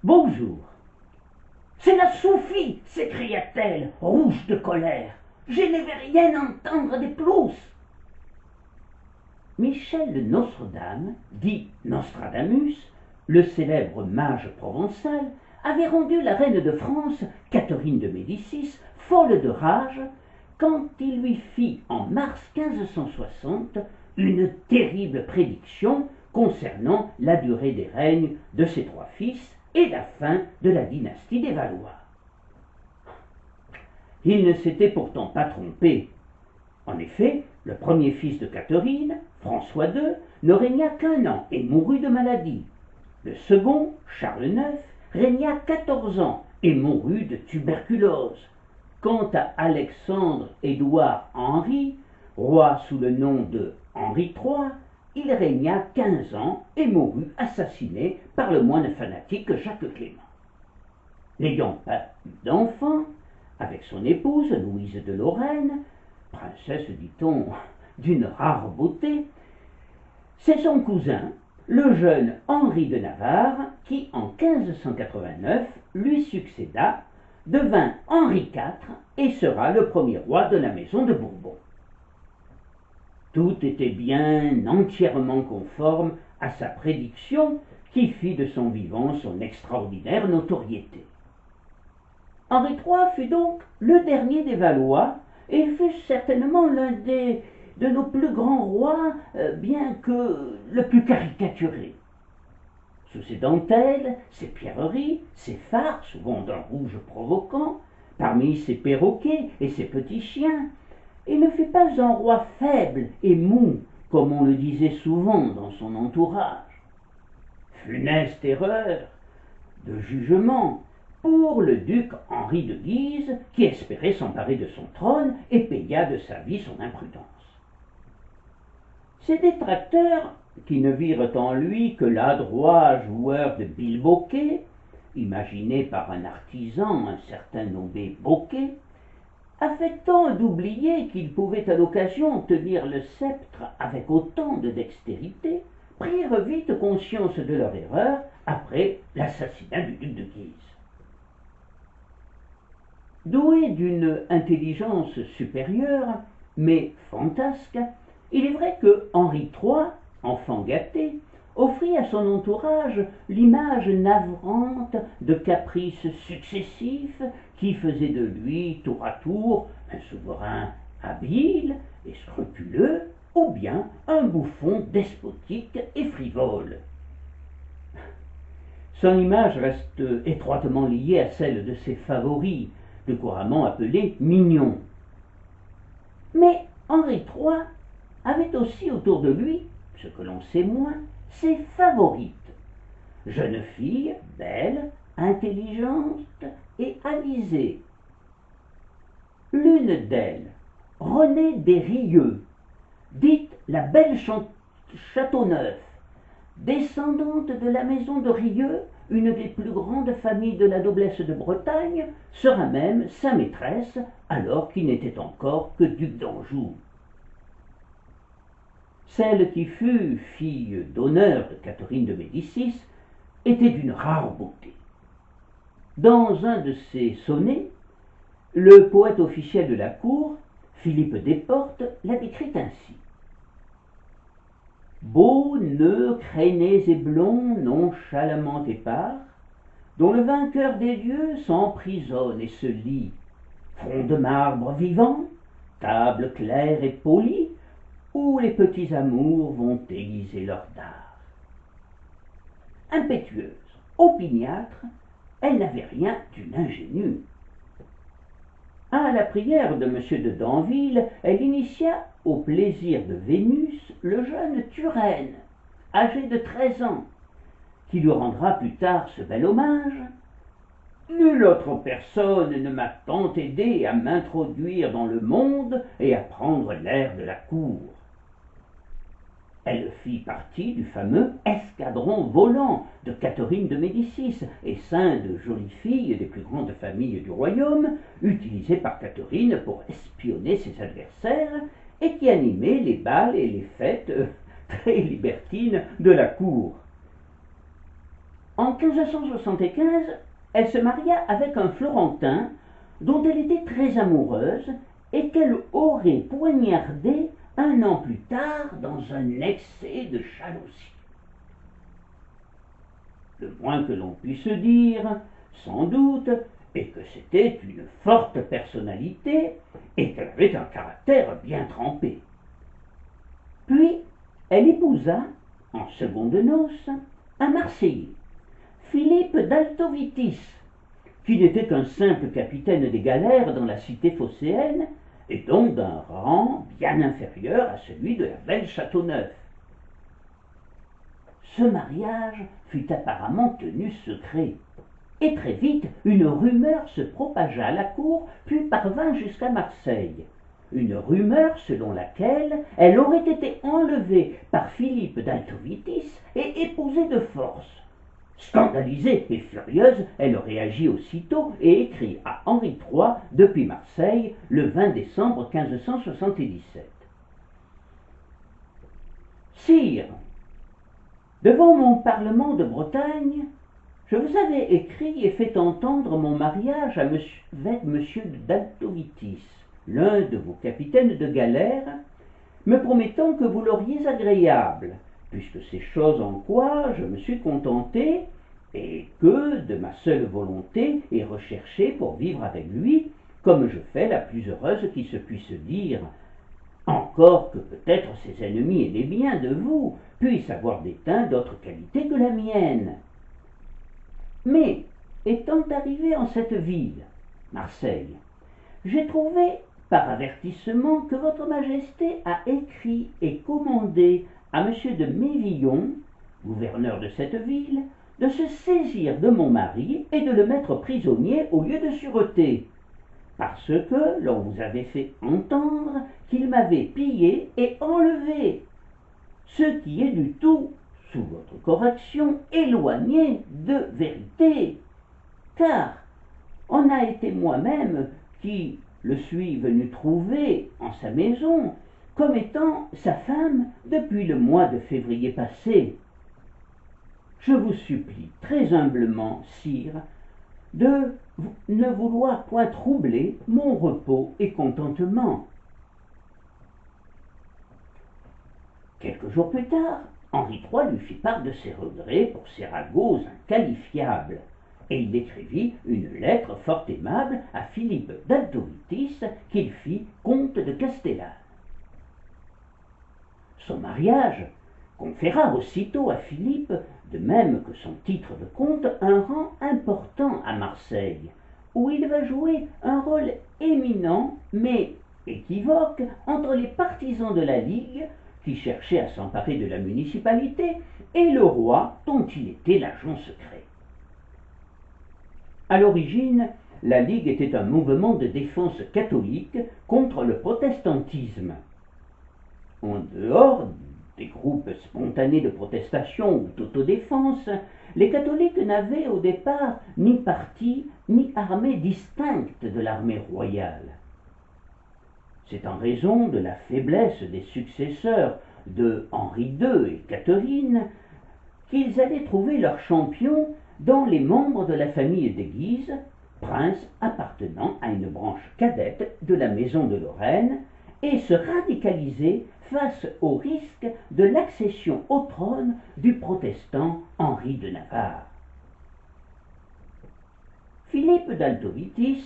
Bonjour. C'est la Sophie, s'écria-t-elle, rouge de colère. Je ne vais rien entendre de plus. Michel de Nostredame, dit Nostradamus, le célèbre mage provençal, avait rendu la reine de France, Catherine de Médicis, folle de rage, quand il lui fit en mars 1560 une terrible prédiction concernant la durée des règnes de ses trois fils et la fin de la dynastie des Valois. Il ne s'était pourtant pas trompé. En effet, le premier fils de Catherine, François II, ne régna qu'1 an et mourut de maladie. Le second, Charles IX, régna 14 ans et mourut de tuberculose. Quant à Alexandre-Édouard Henri, roi sous le nom de Henri III, il régna 15 ans et mourut assassiné par le moine fanatique Jacques Clément. N'ayant pas eu d'enfant, avec son épouse Louise de Lorraine, princesse, dit-on, d'une rare beauté, c'est son cousin, le jeune Henri de Navarre, qui en 1589 lui succéda, devint Henri IV et sera le premier roi de la maison de Bourbon. Tout était bien entièrement conforme à sa prédiction qui fit de son vivant son extraordinaire notoriété. Henri III fut donc le dernier des Valois et fut certainement l'un de nos plus grands rois, bien que le plus caricaturé. Sous ses dentelles, ses pierreries, ses phares, souvent d'un rouge provoquant, parmi ses perroquets et ses petits chiens, il ne fut pas un roi faible et mou, comme on le disait souvent dans son entourage. Funeste erreur de jugement pour le duc Henri de Guise, qui espérait s'emparer de son trône et paya de sa vie son imprudence. Ses détracteurs, qui ne virent en lui que l'adroit joueur de bilboquet, imaginé par un artisan, un certain nommé Boquet, affectant d'oublier qu'il pouvait à l'occasion tenir le sceptre avec autant de dextérité, prirent vite conscience de leur erreur après l'assassinat du duc de Guise. Doué d'une intelligence supérieure, mais fantasque, il est vrai que Henri III, enfant gâté, offrit à son entourage l'image navrante de caprices successifs qui faisaient de lui, tour à tour, un souverain habile et scrupuleux, ou bien un bouffon despotique et frivole. Son image reste étroitement liée à celle de ses favoris, plus couramment appelés mignons. Mais Henri III avait aussi autour de lui, ce que l'on sait moins, ses favorites, jeunes filles belles, intelligentes et avisées. L'une d'elles, Renée des Rieux, dite la belle Châteauneuf, descendante de la maison de Rieux, une des plus grandes familles de la noblesse de Bretagne, sera même sa maîtresse, alors qu'il n'était encore que duc d'Anjou. Celle qui fut fille d'honneur de Catherine de Médicis était d'une rare beauté. Dans un de ses sonnets, le poète officiel de la cour, Philippe Desportes, la décrit ainsi. Beaux nœuds crénés et blonds, nonchalamment épars, dont le vainqueur des dieux s'emprisonne et se lie, front de marbre vivant, table claire et polie, où les petits amours vont aiguiser leur dard. Impétueuse, opiniâtre, elle n'avait rien d'une ingénue. À la prière de M. de Danville, elle initia au plaisir de Vénus le jeune Turenne, âgé de 13 ans, qui lui rendra plus tard ce bel hommage. Nulle autre personne ne m'a tant aidé à m'introduire dans le monde et à prendre l'air de la cour. Elle fit partie du fameux escadron volant de Catherine de Médicis, essaim de jolies filles des plus grandes familles du royaume, utilisé par Catherine pour espionner ses adversaires et qui animait les bals et les fêtes très libertines de la cour. En En 1575, elle se maria avec un Florentin dont elle était très amoureuse et qu'elle aurait poignardé un an plus tard dans un excès de jalousie. Le moins que l'on puisse dire, sans doute, est que c'était une forte personnalité et qu'elle avait un caractère bien trempé. Puis, elle épousa, en seconde noces, un Marseillais, Philippe d'Altovitis, qui n'était qu'un simple capitaine des galères dans la cité phocéenne et donc d'un rang bien inférieur à celui de la belle Châteauneuf. Ce mariage fut apparemment tenu secret, et très vite une rumeur se propagea à la cour puis parvint jusqu'à Marseille. Une rumeur selon laquelle elle aurait été enlevée par Philippe d'Altovitis et épousée de force. Scandalisée et furieuse, elle réagit aussitôt et écrit à Henri III depuis Marseille le 20 décembre 1577. Sire, devant mon Parlement de Bretagne, je vous avais écrit et fait entendre mon mariage avec M. d'Altovitis, l'un de vos capitaines de galère, me promettant que vous l'auriez agréable, puisque c'est chose en quoi je me suis contenté, et que, de ma seule volonté, est recherché pour vivre avec lui, comme je fais la plus heureuse qui se puisse dire, encore que peut-être ses ennemis et les biens de vous puissent avoir des teints d'autre qualité que la mienne. Mais, étant arrivé en cette ville, Marseille, j'ai trouvé, par avertissement, que votre Majesté a écrit et commandé à M. de Mévillon, gouverneur de cette ville, de se saisir de mon mari et de le mettre prisonnier au lieu de sûreté, parce que l'on vous avait fait entendre qu'il m'avait pillé et enlevé, ce qui est du tout, sous votre correction, éloigné de vérité, car on a été moi-même qui le suis venu trouver en sa maison comme étant sa femme depuis le mois de février passé. Je vous supplie très humblement, sire, de ne vouloir point troubler mon repos et contentement. Quelques jours plus tard, Henri III lui fit part de ses regrets pour ses ragots inqualifiables, et il écrivit une lettre fort aimable à Philippe d'Altovitis qu'il fit comte de Castellane. Son mariage conféra aussitôt à Philippe, de même que son titre de comte, un rang important à Marseille, où il va jouer un rôle éminent mais équivoque entre les partisans de la Ligue, qui cherchaient à s'emparer de la municipalité, et le roi dont il était l'agent secret. À l'origine, la Ligue était un mouvement de défense catholique contre le protestantisme. En dehors des groupes spontanés de protestation ou d'autodéfense, les catholiques n'avaient au départ ni parti ni armée distincte de l'armée royale. C'est en raison de la faiblesse des successeurs de Henri II et Catherine qu'ils allaient trouver leur champion dans les membres de la famille des Guise, princes appartenant à une branche cadette de la maison de Lorraine, et se radicaliser face au risque de l'accession au trône du protestant Henri de Navarre. Philippe d'Altovitis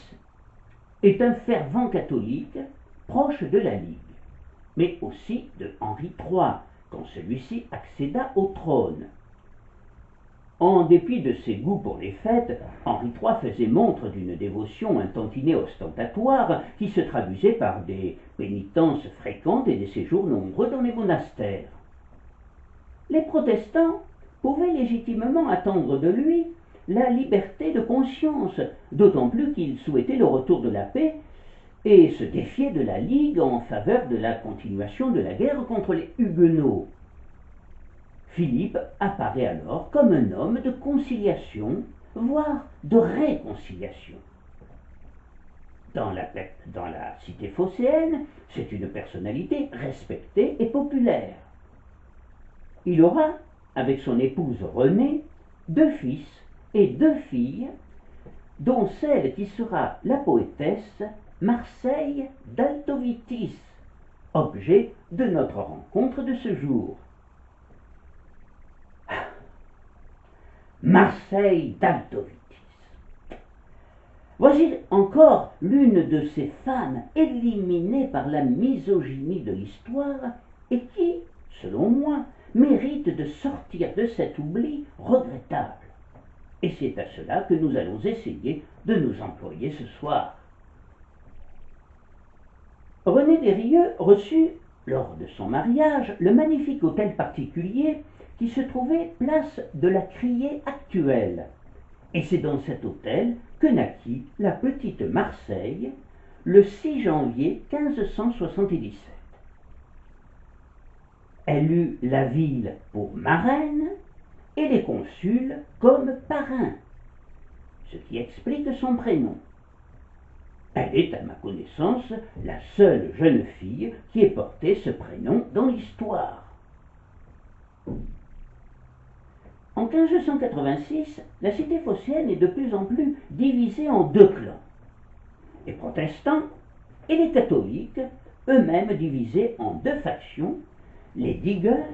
est un fervent catholique proche de la Ligue, mais aussi de Henri III, quand celui-ci accéda au trône. En dépit de ses goûts pour les fêtes, Henri III faisait montre d'une dévotion un tantinet ostentatoire qui se traduisait par des pénitences fréquentes et des séjours nombreux dans les monastères. Les protestants pouvaient légitimement attendre de lui la liberté de conscience, d'autant plus qu'ils souhaitaient le retour de la paix et se défiaient de la Ligue en faveur de la continuation de la guerre contre les Huguenots. Philippe apparaît alors comme un homme de conciliation, voire de réconciliation. Dans la cité phocéenne, c'est une personnalité respectée et populaire. Il aura, avec son épouse Renée, 2 fils et 2 filles, dont celle qui sera la poétesse Marseille d'Altovitis, objet de notre rencontre de ce jour. Marseille d'Altovitis. Voici encore l'une de ces femmes éliminées par la misogynie de l'histoire et qui, selon moi, mérite de sortir de cet oubli regrettable. Et c'est à cela que nous allons essayer de nous employer ce soir. René Desrieux reçut, lors de son mariage, le magnifique hôtel particulier qui se trouvait place de la Criée actuelle. Et c'est dans cet hôtel que naquit la petite Marseille le 6 janvier 1577. Elle eut la ville pour marraine et les consuls comme parrains, ce qui explique son prénom. Elle est, à ma connaissance, la seule jeune fille qui ait porté ce prénom dans l'histoire. En 1586, la cité phocéenne est de plus en plus divisée en 2 clans, les protestants et les catholiques, eux-mêmes divisés en 2 factions, les digueurs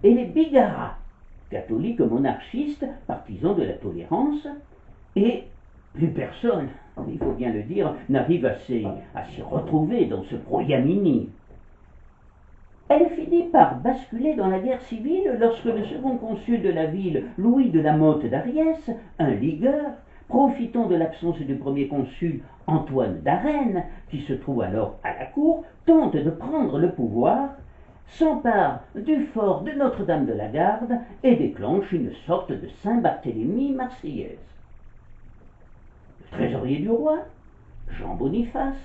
et les bigarras, catholiques monarchistes, partisans de la tolérance, et plus personne, il faut bien le dire, n'arrive à s'y retrouver dans ce brouillamini. Elle finit par basculer dans la guerre civile lorsque le second consul de la ville, Louis de la Motte d'Ariès, un ligueur, profitant de l'absence du premier consul, Antoine d'Arène, qui se trouve alors à la cour, tente de prendre le pouvoir, s'empare du fort de Notre-Dame de la Garde et déclenche une sorte de Saint-Barthélemy marseillaise. Le trésorier du roi, Jean Boniface,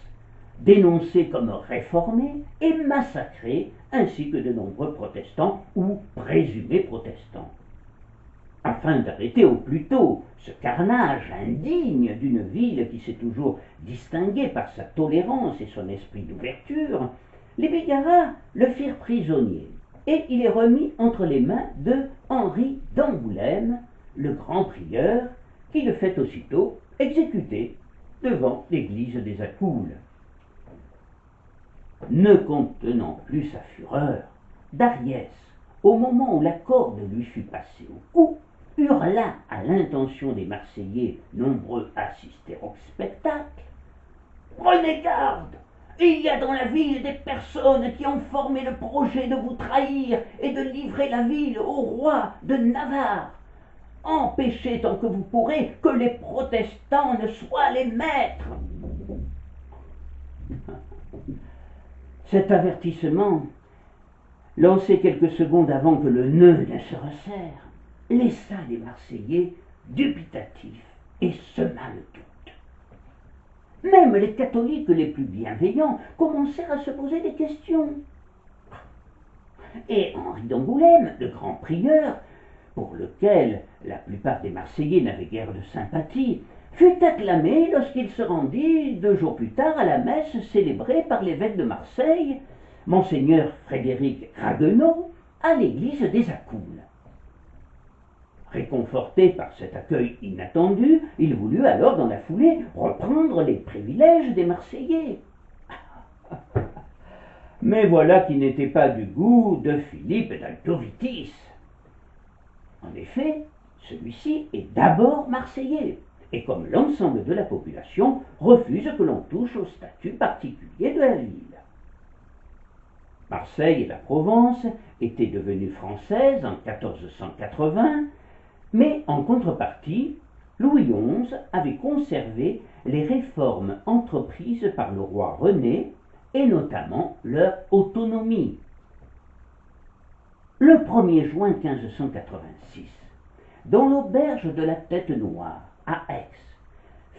dénoncé comme réformé et massacré, ainsi que de nombreux protestants ou présumés protestants. Afin d'arrêter au plus tôt ce carnage indigne d'une ville qui s'est toujours distinguée par sa tolérance et son esprit d'ouverture, les bigarras le firent prisonnier et il est remis entre les mains de Henri d'Angoulême, le grand prieur, qui le fait aussitôt exécuter devant l'église des Accoules. Ne contenant plus sa fureur, Dariès, au moment où la corde lui fut passée au cou, hurla à l'intention des Marseillais nombreux à assister au spectacle: « Prenez garde! Il y a dans la ville des personnes qui ont formé le projet de vous trahir et de livrer la ville au roi de Navarre. Empêchez tant que vous pourrez que les protestants ne soient les maîtres. » Cet avertissement, lancé quelques secondes avant que le nœud ne se resserre, laissa les Marseillais dubitatifs et sema le doute. Même les catholiques les plus bienveillants commencèrent à se poser des questions. Et Henri d'Angoulême, le grand prieur, pour lequel la plupart des Marseillais n'avaient guère de sympathie, fut acclamé lorsqu'il se rendit 2 jours plus tard à la messe célébrée par l'évêque de Marseille, Monseigneur Frédéric Ragueneau, à l'église des Accoules. Réconforté par cet accueil inattendu, il voulut alors dans la foulée reprendre les privilèges des Marseillais. Mais voilà qui n'était pas du goût de Philippe d'Altovitis. En effet, celui-ci est d'abord Marseillais, et comme l'ensemble de la population, refuse que l'on touche au statut particulier de la ville. Marseille et la Provence étaient devenues françaises en 1480, mais en contrepartie, Louis XI avait conservé les réformes entreprises par le roi René, et notamment leur autonomie. Le 1er juin 1586, dans l'auberge de la Tête Noire, à Aix,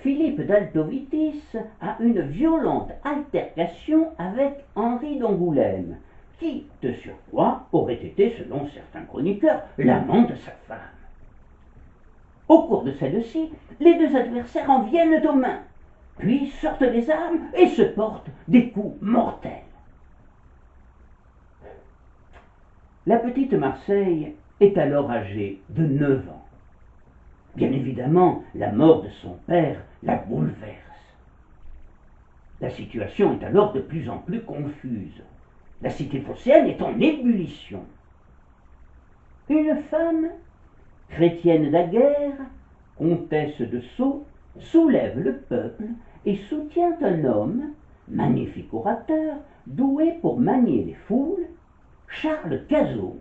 Philippe d'Altovitis a une violente altercation avec Henri d'Angoulême, qui, de surcroît, aurait été, selon certains chroniqueurs, l'amant de sa femme. Au cours de celle-ci, les 2 adversaires en viennent aux mains, puis sortent les armes et se portent des coups mortels. La petite Marseille est alors âgée de 9 ans. Bien évidemment, la mort de son père la bouleverse. La situation est alors de plus en plus confuse. La cité phocéenne est en ébullition. Une femme, chrétienne d'aguerre, comtesse de Sceaux, soulève le peuple et soutient un homme, magnifique orateur, doué pour manier les foules, Charles Cazot,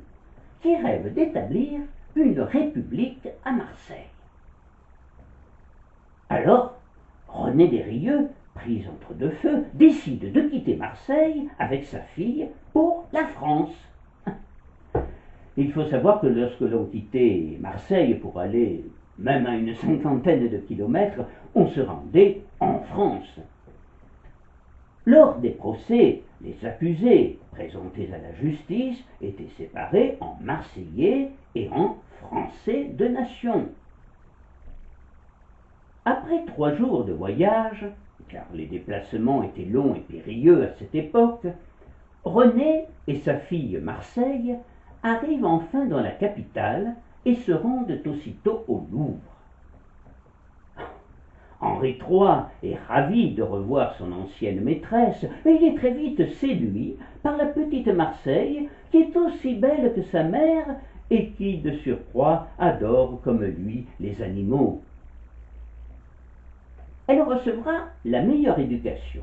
qui rêve d'établir une république à Marseille. Alors, René Desrieux, pris entre deux feux, décide de quitter Marseille avec sa fille pour la France. Il faut savoir que lorsque l'on quittait Marseille pour aller même à une cinquantaine de kilomètres, on se rendait en France. Lors des procès, les accusés présentés à la justice étaient séparés en Marseillais et en Français de nation. Après 3 jours de voyage, car les déplacements étaient longs et périlleux à cette époque, René et sa fille Marseille arrivent enfin dans la capitale et se rendent aussitôt au Louvre. Henri III est ravi de revoir son ancienne maîtresse, mais il est très vite séduit par la petite Marseille, qui est aussi belle que sa mère et qui, de surcroît, adore comme lui les animaux. Elle recevra la meilleure éducation,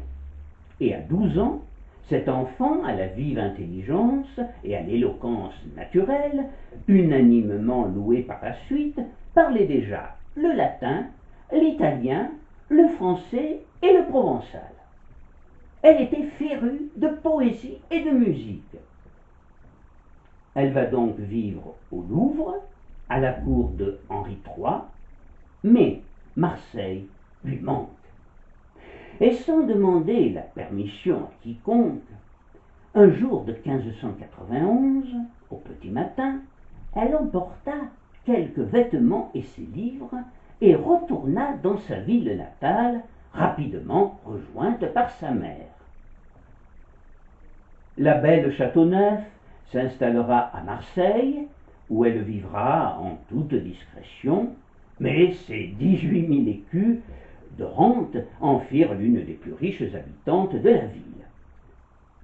et à 12 ans, cet enfant, à la vive intelligence et à l'éloquence naturelle, unanimement loué par la suite, parlait déjà le latin, l'italien, le français et le provençal. Elle était férue de poésie et de musique. Elle va donc vivre au Louvre, à la cour de Henri III, mais Marseille lui manque. Et sans demander la permission à quiconque, un jour de 1591, au petit matin, elle emporta quelques vêtements et ses livres et retourna dans sa ville natale, rapidement rejointe par sa mère. La belle Châteauneuf s'installera à Marseille, où elle vivra en toute discrétion, mais ses 18 000 écus de rente en firent l'une des plus riches habitantes de la ville.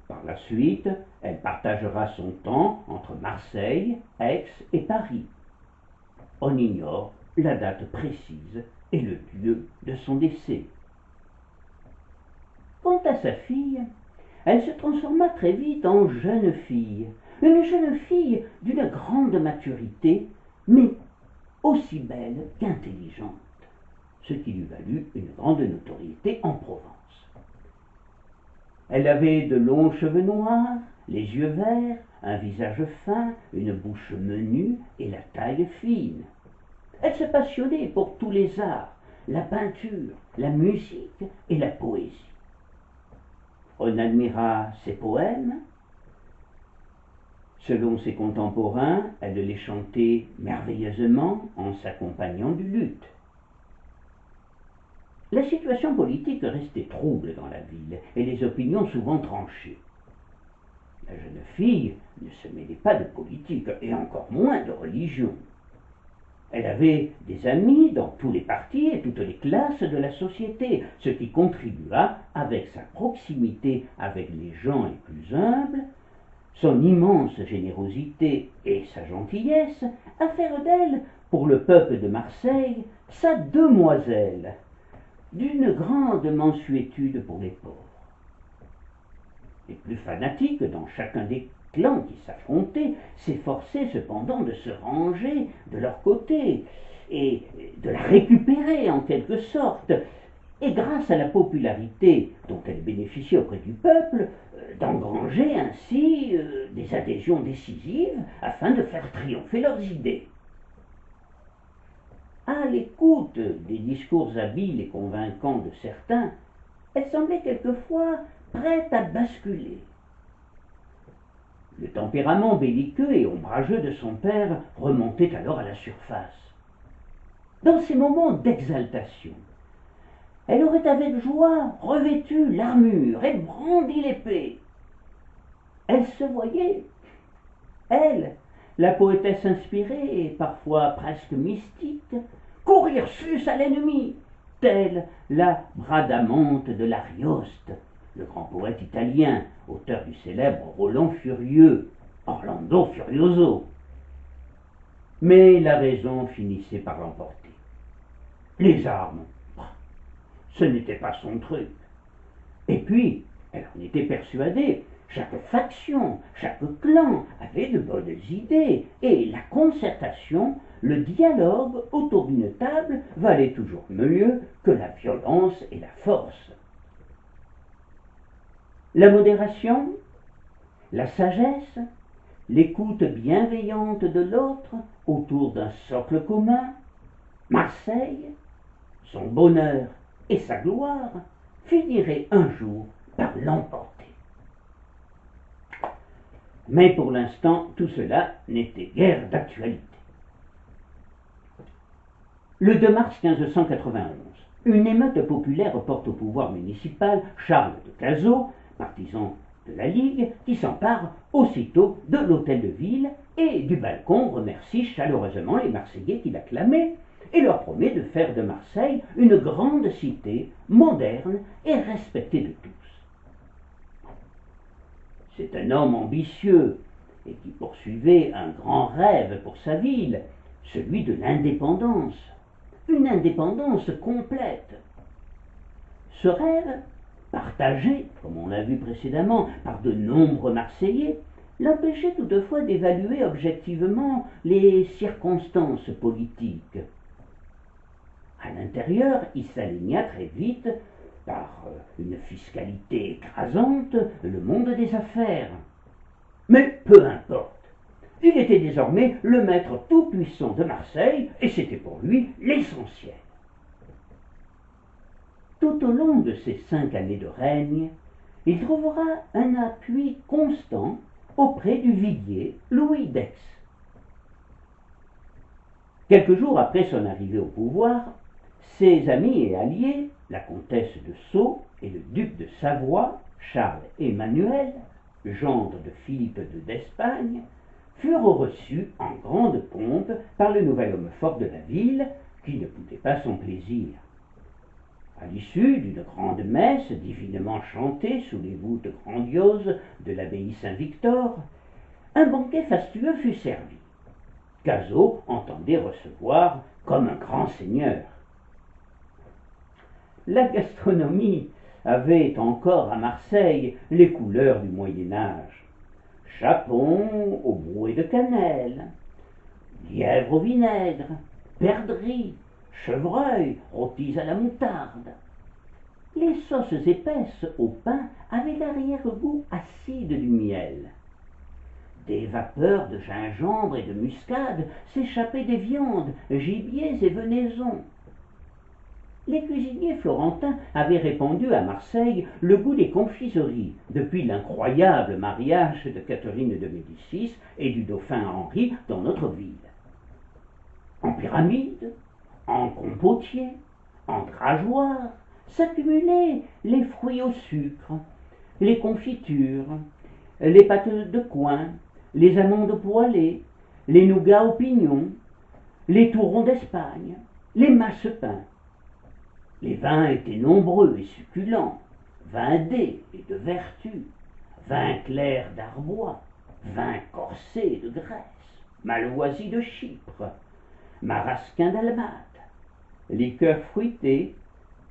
Par la suite, elle partagera son temps entre Marseille, Aix et Paris. On ignore la date précise et le lieu de son décès. Quant à sa fille, elle se transforma très vite en jeune fille, une jeune fille d'une grande maturité, mais aussi belle qu'intelligente, ce qui lui valut une grande notoriété en Provence. Elle avait de longs cheveux noirs, les yeux verts, un visage fin, une bouche menue et la taille fine. Elle se passionnait pour tous les arts, la peinture, la musique et la poésie. On admira ses poèmes. Selon ses contemporains, elle les chantait merveilleusement en s'accompagnant du luth. La situation politique restait trouble dans la ville et les opinions souvent tranchées. La jeune fille ne se mêlait pas de politique et encore moins de religion. Elle avait des amis dans tous les partis et toutes les classes de la société, ce qui contribua, avec sa proximité avec les gens les plus humbles, son immense générosité et sa gentillesse, à faire d'elle, pour le peuple de Marseille, sa demoiselle, d'une grande mansuétude pour les pauvres. Les plus fanatiques dans chacun des clans qui s'affrontaient s'efforçaient cependant de se ranger de leur côté et de la récupérer en quelque sorte, et grâce à la popularité dont elle bénéficiait auprès du peuple, d'engranger ainsi des adhésions décisives afin de faire triompher leurs idées. À l'écoute des discours habiles et convaincants de certains, elle semblait quelquefois prête à basculer. Le tempérament belliqueux et ombrageux de son père remontait alors à la surface. Dans ces moments d'exaltation, elle aurait avec joie revêtu l'armure et brandi l'épée. Elle se voyait, elle, la poétesse inspirée et parfois presque mystique, courir sus à l'ennemi, telle la Bradamante de l'Arioste, le grand poète italien, auteur du célèbre Roland Furieux, Orlando Furioso. Mais la raison finissait par l'emporter. Les armes, ce n'était pas son truc. Et puis, elle en était persuadée, chaque faction, chaque clan avait de bonnes idées, et la concertation, le dialogue autour d'une table valait toujours mieux que la violence et la force. La modération, la sagesse, l'écoute bienveillante de l'autre autour d'un socle commun, Marseille, son bonheur et sa gloire finiraient un jour par l'emporter. Mais pour l'instant, tout cela n'était guère d'actualité. Le 2 mars 1591, une émeute populaire porte au pouvoir municipal Charles de Cazaux, partisan de la Ligue, qui s'empare aussitôt de l'hôtel de ville et du balcon remercie chaleureusement les Marseillais qui l'acclamaient et leur promet de faire de Marseille une grande cité, moderne et respectée de tous. C'est un homme ambitieux et qui poursuivait un grand rêve pour sa ville, celui de l'indépendance, une indépendance complète. Ce rêve, partagé, comme on l'a vu précédemment, par de nombreux Marseillais, l'empêchait toutefois d'évaluer objectivement les circonstances politiques. À l'intérieur, il s'aligna très vite, par une fiscalité écrasante, le monde des affaires. Mais peu importe. Il était désormais le maître tout-puissant de Marseille, et c'était pour lui l'essentiel. Tout au long de ces 5 années de règne, il trouvera un appui constant auprès du viguier Louis d'Aix. Quelques jours après son arrivée au pouvoir, ses amis et alliés, la comtesse de Sceaux et le duc de Savoie, Charles Emmanuel, gendre de Philippe II d'Espagne, furent reçus en grande pompe par le nouvel homme fort de la ville, qui ne coûtait pas son plaisir. À l'issue d'une grande messe divinement chantée sous les voûtes grandioses de l'abbaye Saint-Victor, un banquet fastueux fut servi. Cazaux entendait recevoir comme un grand seigneur. La gastronomie avait encore à Marseille les couleurs du Moyen-Âge. Chapon au brouet de cannelle, lièvre au vinaigre, perdrix, chevreuil rôtis à la moutarde. Les sauces épaisses au pain avaient l'arrière-goût acide du miel. Des vapeurs de gingembre et de muscade s'échappaient des viandes, gibiers et venaisons. Les cuisiniers florentins avaient répandu à Marseille le goût des confiseries depuis l'incroyable mariage de Catherine de Médicis et du dauphin Henri dans notre ville. En pyramide, en compotier, en drageoir, s'accumulaient les fruits au sucre, les confitures, les pâtes de coin, les amandes poêlées, les nougats aux pignons, les tourons d'Espagne, les massepains. Les vins étaient nombreux et succulents, vins d'Aix et de Vertu, vins clairs d'Arbois, vins corsés de Grèce, malvoisie de Chypre, marasquin d'Almate, liqueurs fruitées,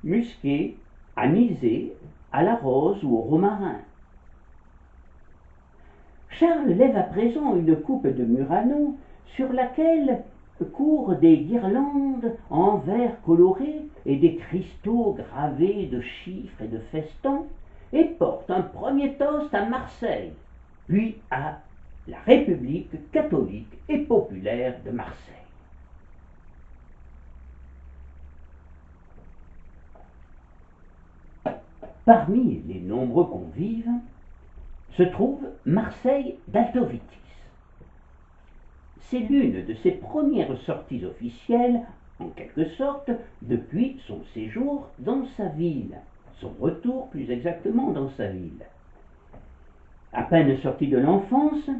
musquées, anisées, à la rose ou au romarin. Charles lève à présent une coupe de Murano sur laquelle courent des guirlandes en verre coloré et des cristaux gravés de chiffres et de festons, et porte un premier toast à Marseille, puis à la République catholique et populaire de Marseille. Parmi les nombreux convives se trouve Marseille d'Altovitis. C'est l'une de ses premières sorties officielles, en quelque sorte, depuis son séjour dans sa ville, son retour plus exactement dans sa ville. À peine sorti de l'enfance,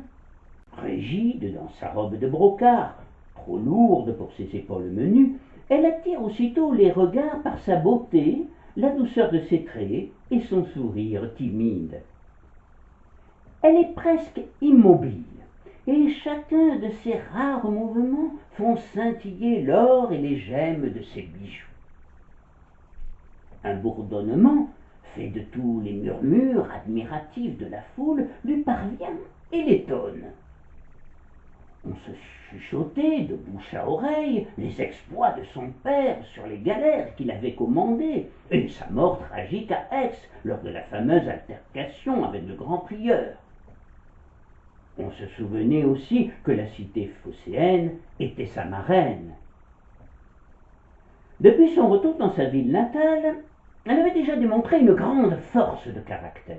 rigide dans sa robe de brocart, trop lourde pour ses épaules menues, Elle attire aussitôt les regards par sa beauté, la douceur de ses traits et son sourire timide. Elle est presque immobile, et chacun de ses rares mouvements font scintiller l'or et les gemmes de ses bijoux. Un bourdonnement, fait de tous les murmures admiratifs de la foule, lui parvient et l'étonne. On se chuchotait de bouche à oreille les exploits de son père sur les galères qu'il avait commandées et sa mort tragique à Aix lors de la fameuse altercation avec le grand prieur. On se souvenait aussi que la cité phocéenne était sa marraine. Depuis son retour dans sa ville natale, elle avait déjà démontré une grande force de caractère.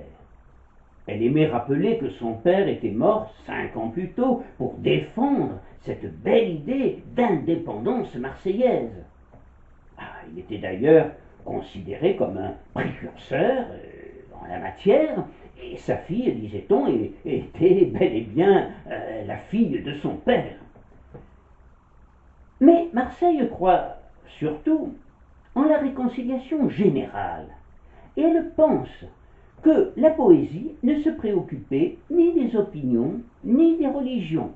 Elle aimait rappeler que son père était mort 5 ans plus tôt pour défendre cette belle idée d'indépendance marseillaise. Il était d'ailleurs considéré comme un précurseur en la matière, et sa fille, disait-on, était bel et bien la fille de son père. Mais Marseille croit surtout en la réconciliation générale, et elle pense que la poésie ne se préoccupait ni des opinions ni des religions.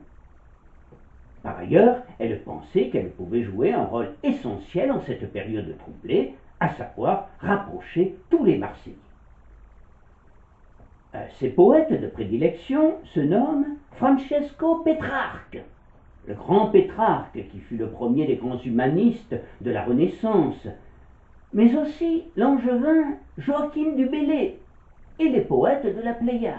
Par ailleurs, elle pensait qu'elle pouvait jouer un rôle essentiel en cette période troublée, à savoir rapprocher tous les Marseillais. Ses poètes de prédilection se nomment Francesco Pétrarque, le grand Pétrarque qui fut le premier des grands humanistes de la Renaissance, mais aussi l'angevin Joachim du Bellay et les poètes de la Pléiade.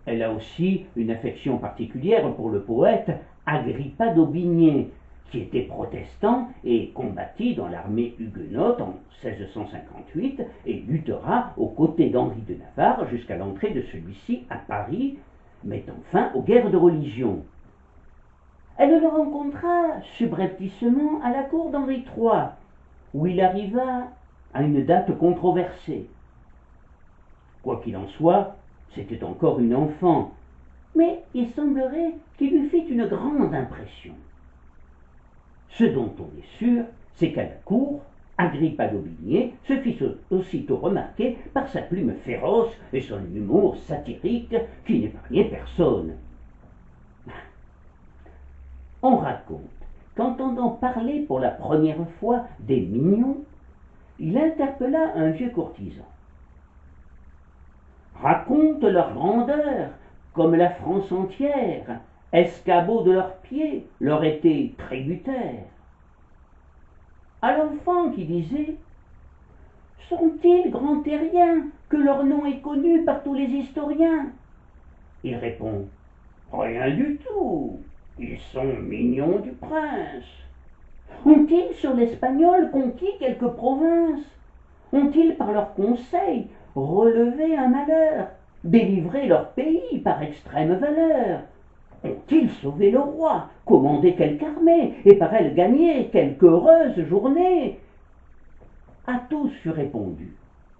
Elle a aussi une affection particulière pour le poète Agrippa d'Aubigné, qui était protestant et combattit dans l'armée huguenote en 1658 et luttera aux côtés d'Henri de Navarre jusqu'à l'entrée de celui-ci à Paris, mettant fin aux guerres de religion. Elle le rencontra subrepticement à la cour d'Henri III, où il arriva à une date controversée. Quoi qu'il en soit, c'était encore une enfant, mais il semblerait qu'il lui fit une grande impression. Ce dont on est sûr, c'est qu'à la cour, Agrippa d'Aubigné se fit aussitôt remarquer par sa plume féroce et son humour satirique qui n'épargnait personne. On raconte qu'entendant parler pour la première fois des mignons, il interpella un vieux courtisan. Raconte leur grandeur, comme la France entière, escabeaux de leurs pieds, leur été tributaire. À l'enfant qui disait « Sont-ils grands terriens, que leur nom est connu par tous les historiens ?» Il répond « Rien du tout, ils sont mignons du prince. Ont-ils sur l'espagnol conquis quelques provinces? Ont-ils par leurs conseils relevé un malheur, délivré leur pays par extrême valeur? Ont-ils sauvé le roi, commandé quelque armée, et par elle gagné quelque heureuse journée? À tous fut répondu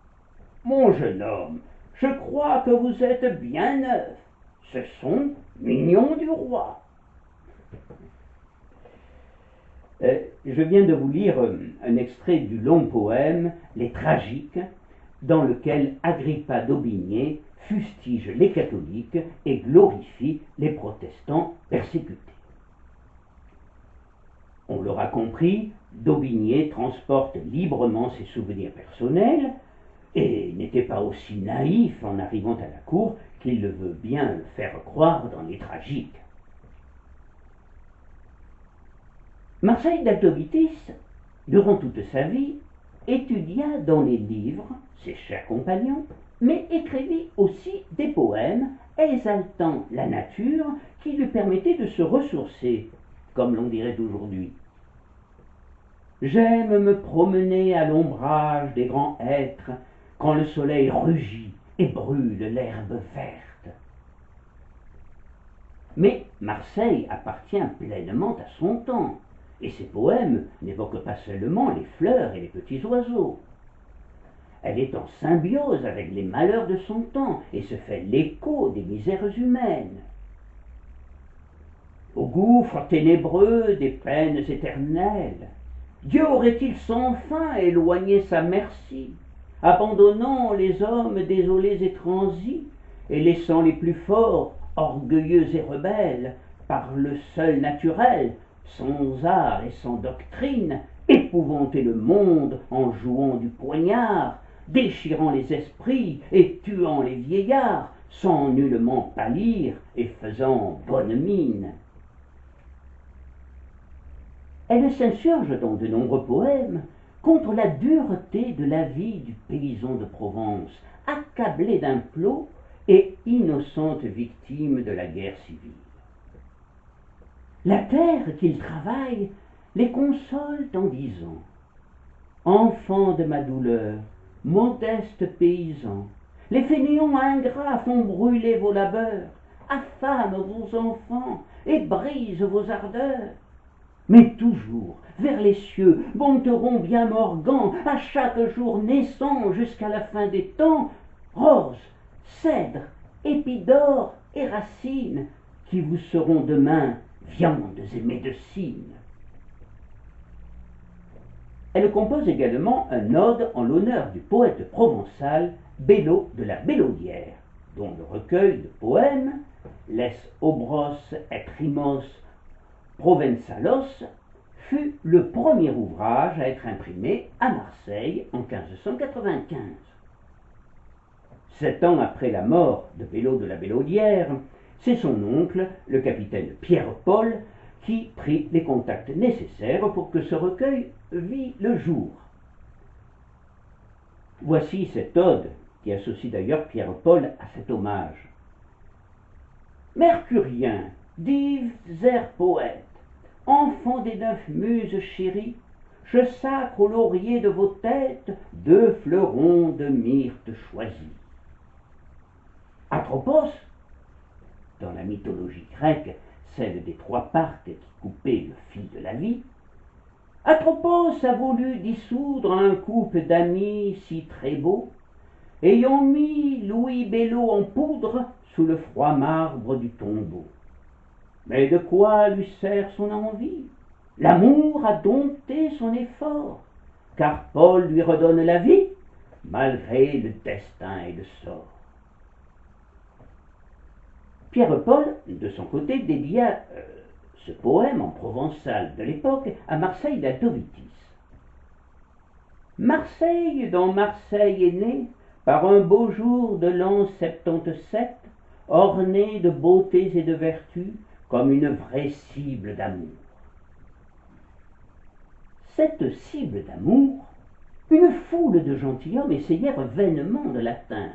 « Mon jeune homme, je crois que vous êtes bien neuf, ce sont mignons du roi. » Je viens de vous lire un extrait du long poème « Les Tragiques », dans lequel Agrippa d'Aubigné fustige les catholiques et glorifie les protestants persécutés. On l'aura compris, d'Aubigné transporte librement ses souvenirs personnels et n'était pas aussi naïf en arrivant à la cour qu'il le veut bien le faire croire dans les Tragiques. Marcel d'Altovitis, durant toute sa vie, étudia dans les livres ses chers compagnons, mais écrivit aussi des poèmes exaltant la nature qui lui permettaient de se ressourcer, comme l'on dirait aujourd'hui. J'aime me promener à l'ombrage des grands hêtres quand le soleil rugit et brûle l'herbe verte. Mais Marseille appartient pleinement à son temps, et ses poèmes n'évoquent pas seulement les fleurs et les petits oiseaux. Elle est en symbiose avec les malheurs de son temps et se fait l'écho des misères humaines. Au gouffre ténébreux des peines éternelles, Dieu aurait-il sans fin éloigné sa merci, abandonnant les hommes désolés et transis, et laissant les plus forts, orgueilleux et rebelles, par le seul naturel, sans art et sans doctrine, épouvanter le monde en jouant du poignard, déchirant les esprits et tuant les vieillards, sans nullement pâlir et faisant bonne mine. Elle s'insurge dans de nombreux poèmes contre la dureté de la vie du paysan de Provence, accablé d'implots et innocente victime de la guerre civile. La terre qu'il travaille les console en disant: enfants de ma douleur, modestes paysans, les fainéants ingrats font brûler vos labeurs, affament vos enfants et brisent vos ardeurs. Mais toujours, vers les cieux, monteront bien morgans, à chaque jour naissant jusqu'à la fin des temps, roses, cèdres, épis d'or et racines, qui vous seront demain viandes et médecines. Elle compose également un ode en l'honneur du poète provençal Bello de la Bellaudière, dont le recueil de poèmes Les Obros et Rimos Provençalos fut le premier ouvrage à être imprimé à Marseille en 1595. 7 ans après la mort de Bello de la Bellaudière, c'est son oncle, le capitaine Pierre-Paul, qui prit les contacts nécessaires pour que ce recueil vît le jour. Voici cette ode qui associe d'ailleurs Pierre-Paul à cet hommage. Mercurien, dives airs poètes, enfants des 9 muses chéries, je sacre au laurier de vos têtes 2 fleurons de myrte choisis. Atropos, dans la mythologie grecque, celle des 3 parcs qui coupaient le fil de la vie, Atropos a voulu dissoudre un couple d'amis si très beaux, ayant mis Louis Bello en poudre sous le froid marbre du tombeau. Mais de quoi lui sert son envie? L'amour a dompté son effort, car Paul lui redonne la vie, malgré le destin et le sort. Pierre-Paul, de son côté, dédia ce poème en provençal de l'époque à Marseille d'Altovitis. Marseille, dont Marseille est née, par un beau jour de l'an 77, ornée de beautés et de vertus, comme une vraie cible d'amour. Cette cible d'amour, une foule de gentilshommes essayèrent vainement de l'atteindre.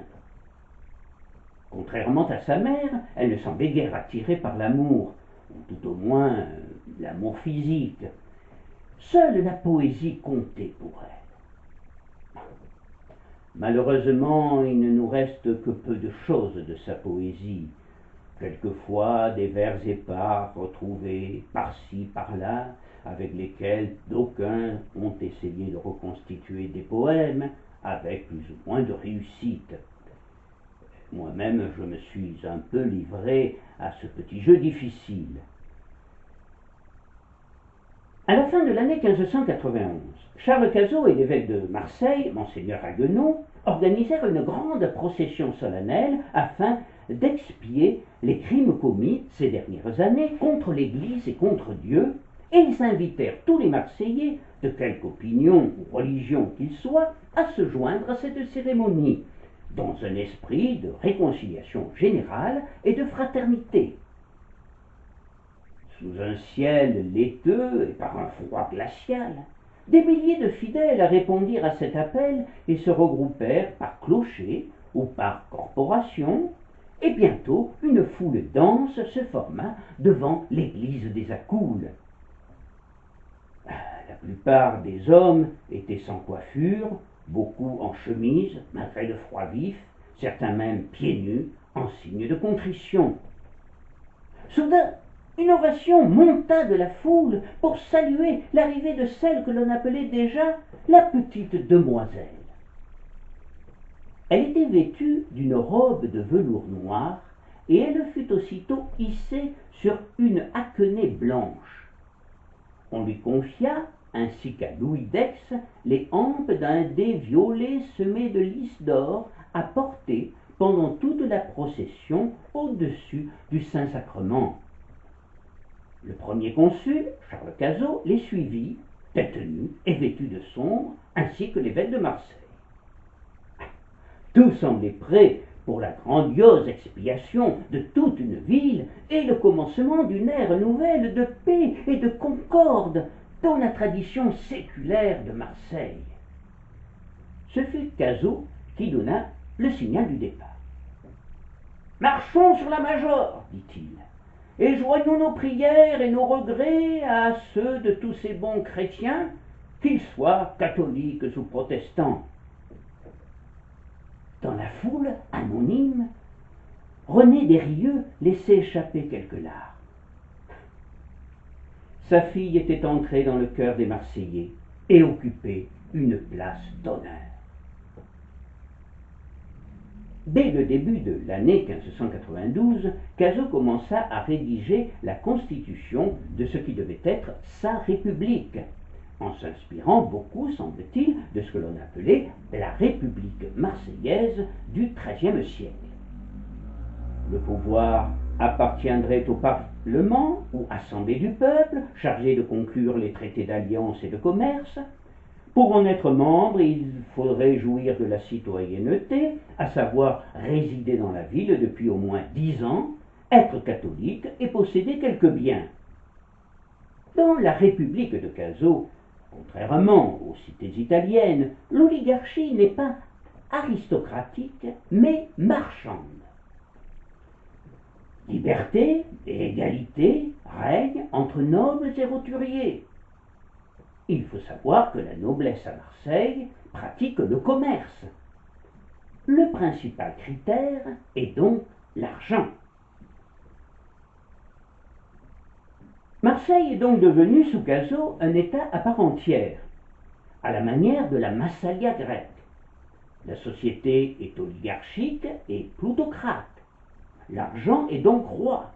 Contrairement à sa mère, elle ne semblait guère attirée par l'amour, ou tout au moins l'amour physique. Seule la poésie comptait pour elle. Malheureusement, il ne nous reste que peu de choses de sa poésie. Quelquefois des vers épars retrouvés par-ci, par-là, avec lesquels d'aucuns ont essayé de reconstituer des poèmes avec plus ou moins de réussite. Moi-même, je me suis un peu livré à ce petit jeu difficile. À la fin de l'année 1591, Charles Cazot et l'évêque de Marseille, Monseigneur Haguenau, organisèrent une grande procession solennelle afin d'expier les crimes commis ces dernières années contre l'Église et contre Dieu, et ils invitèrent tous les Marseillais, de quelque opinion ou religion qu'ils soient, à se joindre à cette cérémonie, dans un esprit de réconciliation générale et de fraternité. Sous un ciel laiteux et par un froid glacial, des milliers de fidèles répondirent à cet appel et se regroupèrent par clocher ou par corporation, et bientôt une foule dense se forma devant l'église des Accoules. La plupart des hommes étaient sans coiffure, beaucoup en chemise, malgré le froid vif, certains même pieds nus, en signe de contrition. Soudain, une ovation monta de la foule pour saluer l'arrivée de celle que l'on appelait déjà la petite demoiselle. Elle était vêtue d'une robe de velours noir et elle fut aussitôt hissée sur une haquenée blanche. On lui confia ainsi qu'à Louis d'Aix, les hampes d'un dais violet semé de lys d'or à porter pendant toute la procession au-dessus du Saint-Sacrement. Le premier consul, Charles Cazot, les suivit, tête nue et vêtu de sombre, ainsi que l'évêque de Marseille. Tout semblait prêt pour la grandiose expiation de toute une ville et le commencement d'une ère nouvelle de paix et de concorde dans la tradition séculaire de Marseille. Ce fut Cazot qui donna le signal du départ. « Marchons sur la Major, dit-il, et joignons nos prières et nos regrets à ceux de tous ces bons chrétiens, qu'ils soient catholiques ou protestants. » Dans la foule anonyme, René Desrieux laissait échapper quelques larmes. Sa fille était entrée dans le cœur des Marseillais et occupait une place d'honneur. Dès le début de l'année 1592, Cazot commença à rédiger la constitution de ce qui devait être sa République, en s'inspirant beaucoup, semble-t-il, de ce que l'on appelait la République marseillaise du XIIIe siècle. Le pouvoir appartiendrait au Parlement ou Assemblée du peuple, chargé de conclure les traités d'alliance et de commerce. Pour en être membre, il faudrait jouir de la citoyenneté, à savoir résider dans la ville depuis au moins 10 ans, être catholique et posséder quelques biens. Dans la République de Cazot, contrairement aux cités italiennes, l'oligarchie n'est pas aristocratique, mais marchande. Liberté et égalité règnent entre nobles et roturiers. Il faut savoir que la noblesse à Marseille pratique le commerce. Le principal critère est donc l'argent. Marseille est donc devenue sous Cazot un État à part entière, à la manière de la Massalia grecque. La société est oligarchique et plutocrate. L'argent est donc roi.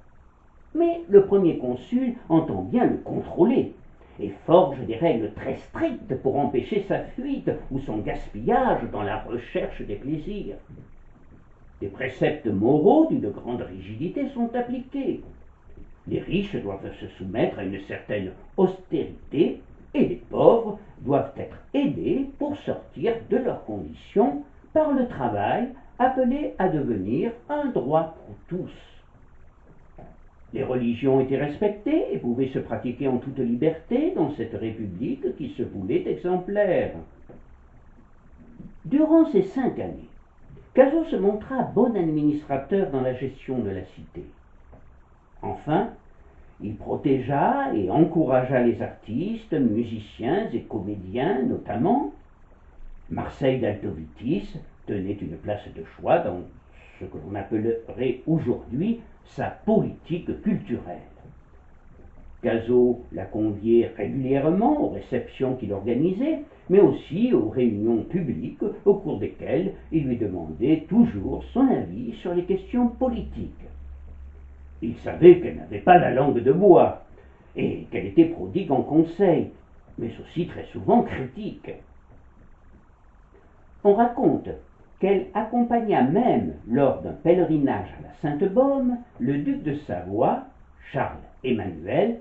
Mais le premier consul entend bien le contrôler et forge des règles très strictes pour empêcher sa fuite ou son gaspillage dans la recherche des plaisirs. Des préceptes moraux d'une grande rigidité sont appliqués. Les riches doivent se soumettre à une certaine austérité et les pauvres doivent être aidés pour sortir de leurs conditions par le travail appelé à devenir un droit pour tous. Les religions étaient respectées et pouvaient se pratiquer en toute liberté dans cette république qui se voulait exemplaire. Durant ces 5 années, Cazot se montra bon administrateur dans la gestion de la cité. Enfin, il protégea et encouragea les artistes, musiciens et comédiens notamment. Marseille d'Altovitis tenait une place de choix dans ce que l'on appellerait aujourd'hui sa politique culturelle. Cazot la conviait régulièrement aux réceptions qu'il organisait, mais aussi aux réunions publiques au cours desquelles il lui demandait toujours son avis sur les questions politiques. Il savait qu'elle n'avait pas la langue de bois et qu'elle était prodigue en conseils, mais aussi très souvent critique. On raconte qu'elle accompagna même, lors d'un pèlerinage à la Sainte-Baume, le duc de Savoie, Charles Emmanuel,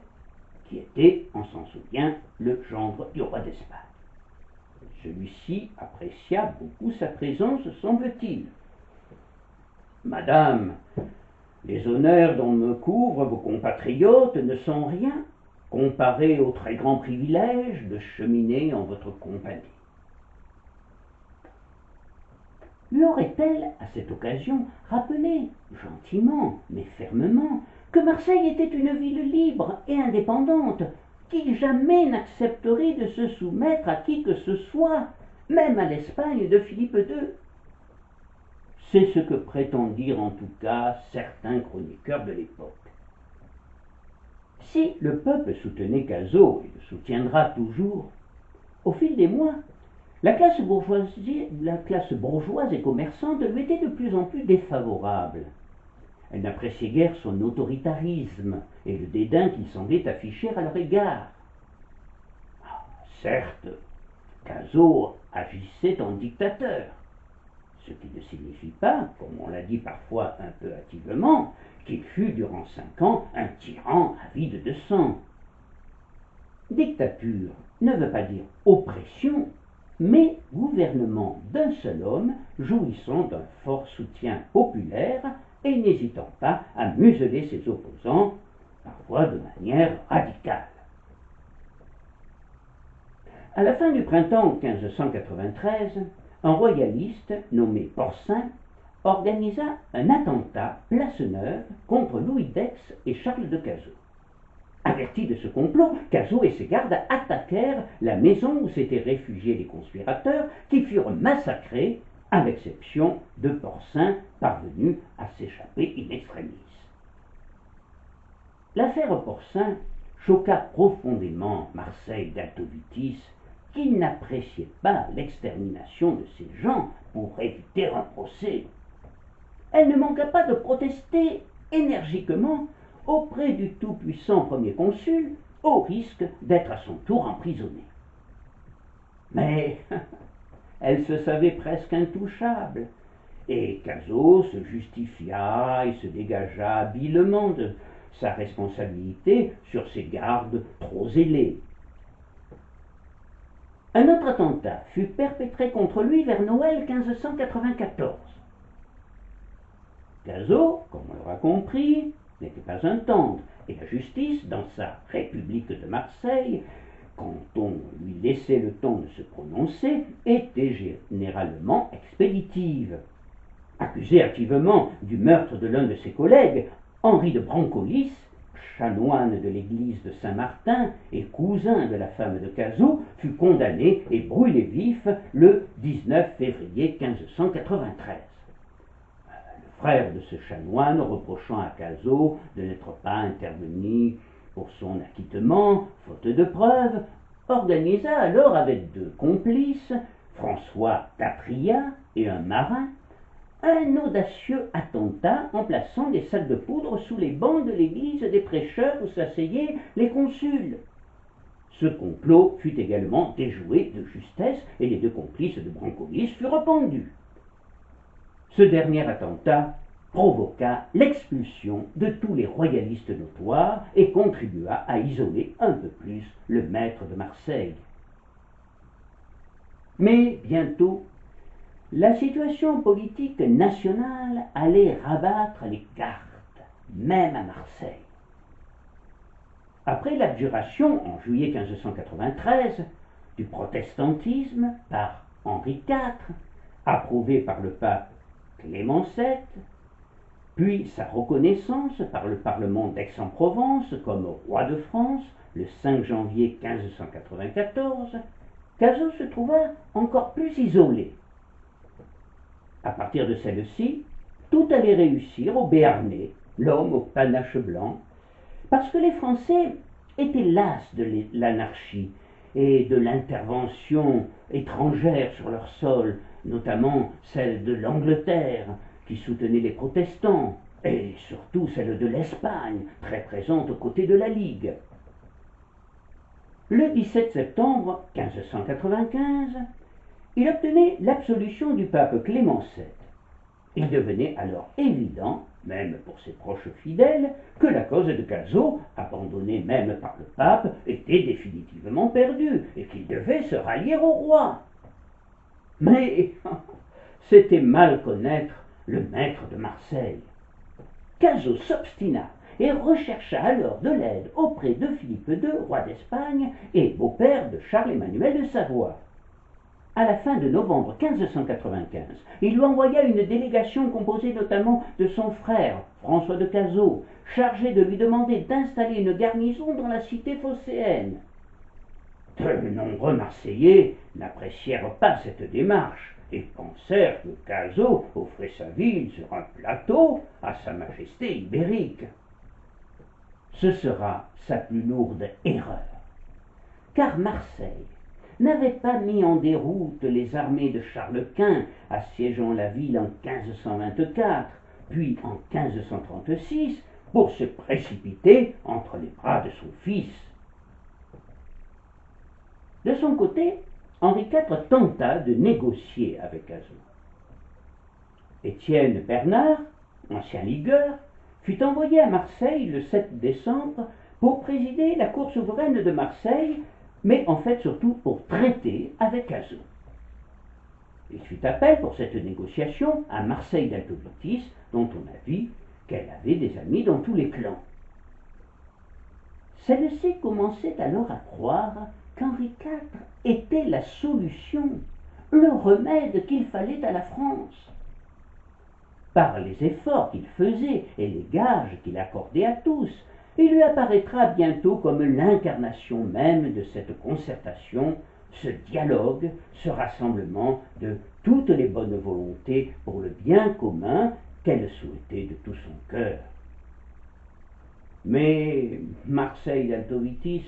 qui était, on s'en souvient, le gendre du roi d'Espagne. Celui-ci apprécia beaucoup sa présence, semble-t-il. « Madame, les honneurs dont me couvrent vos compatriotes ne sont rien comparés aux très grands privilèges de cheminer en votre compagnie. » Lui aurait-elle, à cette occasion, rappelé, gentiment mais fermement, que Marseille était une ville libre et indépendante, qui jamais n'accepterait de se soumettre à qui que ce soit, même à l'Espagne de Philippe II. C'est ce que prétendirent en tout cas certains chroniqueurs de l'époque. Si le peuple soutenait Cazot et le soutiendra toujours, au fil des mois, la classe bourgeoise et commerçante lui était de plus en plus défavorable. Elle n'appréciait guère son autoritarisme et le dédain qu'il semblait afficher à leur égard. Certes, Cazaux agissait en dictateur, ce qui ne signifie pas, comme on l'a dit parfois un peu hâtivement, qu'il fut durant 5 ans un tyran avide de sang. Dictature ne veut pas dire oppression, mais gouvernement d'un seul homme jouissant d'un fort soutien populaire et n'hésitant pas à museler ses opposants, parfois de manière radicale. À la fin du printemps 1593, un royaliste nommé Porcin organisa un attentat place Neuve contre Louis d'Aix et Charles de Cazaux. Avertis de ce complot, Cazaux et ses gardes attaquèrent la maison où s'étaient réfugiés les conspirateurs, qui furent massacrés, à l'exception de Porcin, parvenu à s'échapper in extremis. L'affaire Porcin choqua profondément Marseille d'Altovitis, qui n'appréciait pas l'extermination de ces gens pour éviter un procès. Elle ne manqua pas de protester énergiquement auprès du tout-puissant premier consul, au risque d'être à son tour emprisonnée. Mais elle se savait presque intouchable, et Cazaux se justifia et se dégagea habilement de sa responsabilité sur ses gardes trop zélés. Un autre attentat fut perpétré contre lui vers Noël 1594. Cazaux, comme on l'aura compris, n'était pas un tendre, et la justice, dans sa République de Marseille, quand on lui laissait le temps de se prononcer, était généralement expéditive. Accusé activement du meurtre de l'un de ses collègues, Henri de Brancolis, chanoine de l'église de Saint-Martin et cousin de la femme de Cazaux, fut condamné et brûlé vif le 19 février 1593. Le frère de ce chanoine, reprochant à Cazaux de n'être pas intervenu pour son acquittement, faute de preuves, organisa alors avec 2 complices, François Tapria et un marin, un audacieux attentat en plaçant des sacs de poudre sous les bancs de l'église des prêcheurs où s'asseyaient les consuls. Ce complot fut également déjoué de justesse et les 2 complices de Brancolis furent pendus. Ce dernier attentat provoqua l'expulsion de tous les royalistes notoires et contribua à isoler un peu plus le maître de Marseille. Mais bientôt, la situation politique nationale allait rabattre les cartes, même à Marseille. Après l'abjuration en juillet 1593 du protestantisme par Henri IV, approuvé par le pape Clément VII, puis sa reconnaissance par le Parlement d'Aix-en-Provence comme roi de France le 5 janvier 1594, Cazaux se trouva encore plus isolé. À partir de celle-ci, tout allait réussir au Béarnais, l'homme au panache blanc, parce que les Français étaient las de l'anarchie et de l'intervention étrangère sur leur sol, notamment celle de l'Angleterre, qui soutenait les protestants, et surtout celle de l'Espagne, très présente aux côtés de la Ligue. Le 17 septembre 1595, il obtenait l'absolution du pape Clément VII. Il devenait alors évident, même pour ses proches fidèles, que la cause de Cazaux, abandonnée même par le pape, était définitivement perdue et qu'il devait se rallier au roi. Mais c'était mal connaître le maître de Marseille. Cazaux s'obstina et rechercha alors de l'aide auprès de Philippe II, roi d'Espagne et beau-père de Charles-Emmanuel de Savoie. À la fin de novembre 1595, il lui envoya une délégation composée notamment de son frère, François de Cazaux, chargé de lui demander d'installer une garnison dans la cité phocéenne. De nombreux Marseillais n'apprécièrent pas cette démarche et pensèrent que Cazaux offrait sa ville sur un plateau à sa majesté ibérique. Ce sera sa plus lourde erreur, car Marseille n'avait pas mis en déroute les armées de Charles Quint assiégeant la ville en 1524, puis en 1536, pour se précipiter entre les bras de son fils. De son côté, Henri IV tenta de négocier avec Cazaux. Étienne Bernard, ancien ligueur, fut envoyé à Marseille le 7 décembre pour présider la Cour souveraine de Marseille, mais en fait surtout pour traiter avec Cazaux. Il fit appel pour cette négociation à Marseille d'Altovitis, dont on a vu qu'elle avait des amis dans tous les clans. Celle-ci commençait alors à croire qu'Henri IV était la solution, le remède qu'il fallait à la France. Par les efforts qu'il faisait et les gages qu'il accordait à tous, il lui apparaîtra bientôt comme l'incarnation même de cette concertation, ce dialogue, ce rassemblement de toutes les bonnes volontés pour le bien commun qu'elle souhaitait de tout son cœur. Mais Marseille d'Altovitis,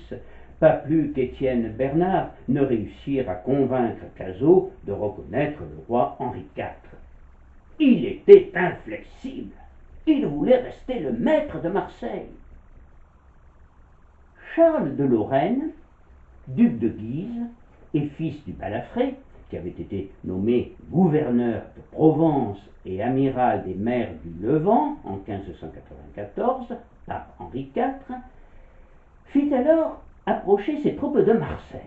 pas plus qu'Étienne Bernard, ne réussirent à convaincre Cazaux de reconnaître le roi Henri IV. Il était inflexible. Il voulait rester le maître de Marseille. Charles de Lorraine, duc de Guise et fils du Balafré, qui avait été nommé gouverneur de Provence et amiral des mers du Levant en 1594 par Henri IV, fit alors approcher ses troupes de Marseille.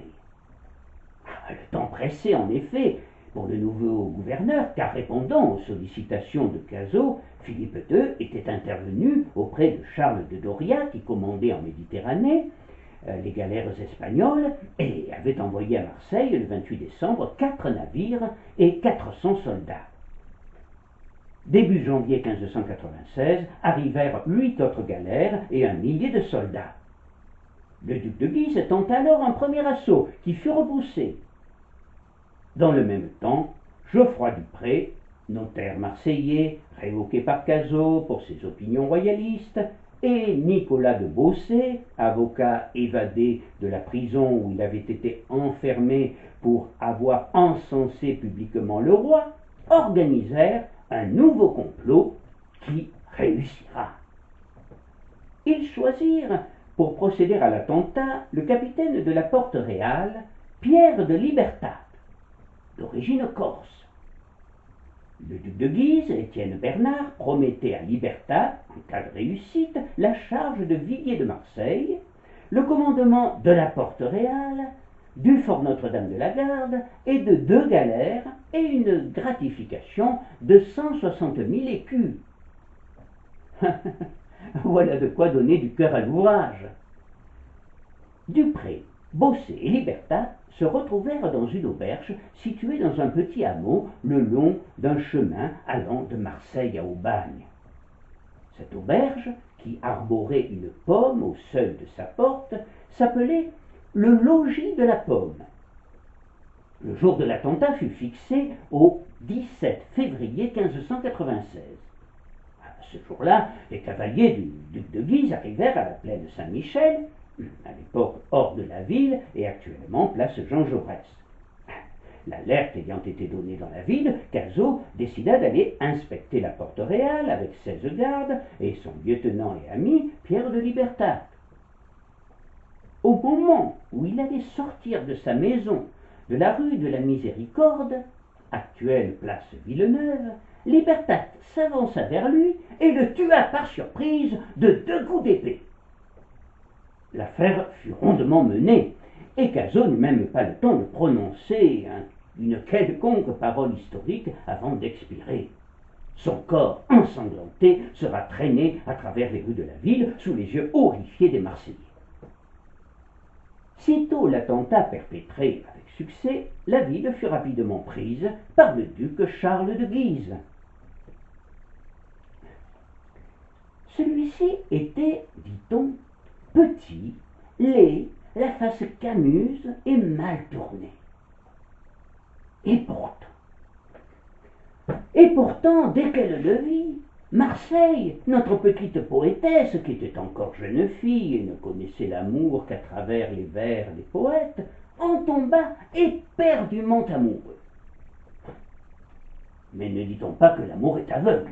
Le temps pressait en effet pour le nouveau gouverneur, car répondant aux sollicitations de Cazaux, Philippe II était intervenu auprès de Charles de Doria, qui commandait en Méditerranée les galères espagnoles, et avait envoyé à Marseille le 28 décembre 4 navires et 400 soldats. Début janvier 1596, arrivèrent 8 autres galères et 1 millier de soldats. Le duc de Guise tenta alors un premier assaut, qui fut repoussé. Dans le même temps, Geoffroy Dupré, notaire marseillais, révoqué par Cazaux pour ses opinions royalistes, et Nicolas de Beausset, avocat évadé de la prison où il avait été enfermé pour avoir encensé publiquement le roi, organisèrent un nouveau complot qui réussira. Ils choisirent pour procéder à l'attentat le capitaine de la Porte Réale, Pierre de Libertat, d'origine corse. Le duc de Guise, Étienne Bernard, promettait à Libertat, en cas de réussite, la charge de Villiers de Marseille, le commandement de la Porte Réale, du fort Notre-Dame de la Garde et de 2 galères et une gratification de 160 000 écus. Voilà de quoi donner du cœur à l'ouvrage. Dupré, Beausset et Libertat se retrouvèrent dans une auberge située dans un petit hameau le long d'un chemin allant de Marseille à Aubagne. Cette auberge, qui arborait une pomme au seuil de sa porte, s'appelait le logis de la pomme. Le jour de l'attentat fut fixé au 17 février 1596. Ce jour-là, les cavaliers du duc de Guise arrivèrent à la plaine Saint-Michel, à l'époque hors de la ville et actuellement place Jean Jaurès. L'alerte ayant été donnée dans la ville, Cazaux décida d'aller inspecter la Porte Réale avec 16 gardes et son lieutenant et ami Pierre de Libertat. Au moment où il allait sortir de sa maison de la rue de la Miséricorde, actuelle place Villeneuve, Libertat s'avança vers lui et le tua par surprise de 2 coups d'épée. L'affaire fut rondement menée, et Cazaux n'eut même pas le temps de prononcer une quelconque parole historique avant d'expirer. Son corps ensanglanté sera traîné à travers les rues de la ville sous les yeux horrifiés des Marseillais. Sitôt l'attentat perpétré avec succès, la ville fut rapidement prise par le duc Charles de Guise. Celui-ci était, dit-on, petit, laid, la face camuse et mal tournée. Et pourtant, dès qu'elle le vit, Marseille, notre petite poétesse, qui était encore jeune fille et ne connaissait l'amour qu'à travers les vers des poètes, en tomba éperdument amoureux. Mais ne dit-on pas que l'amour est aveugle?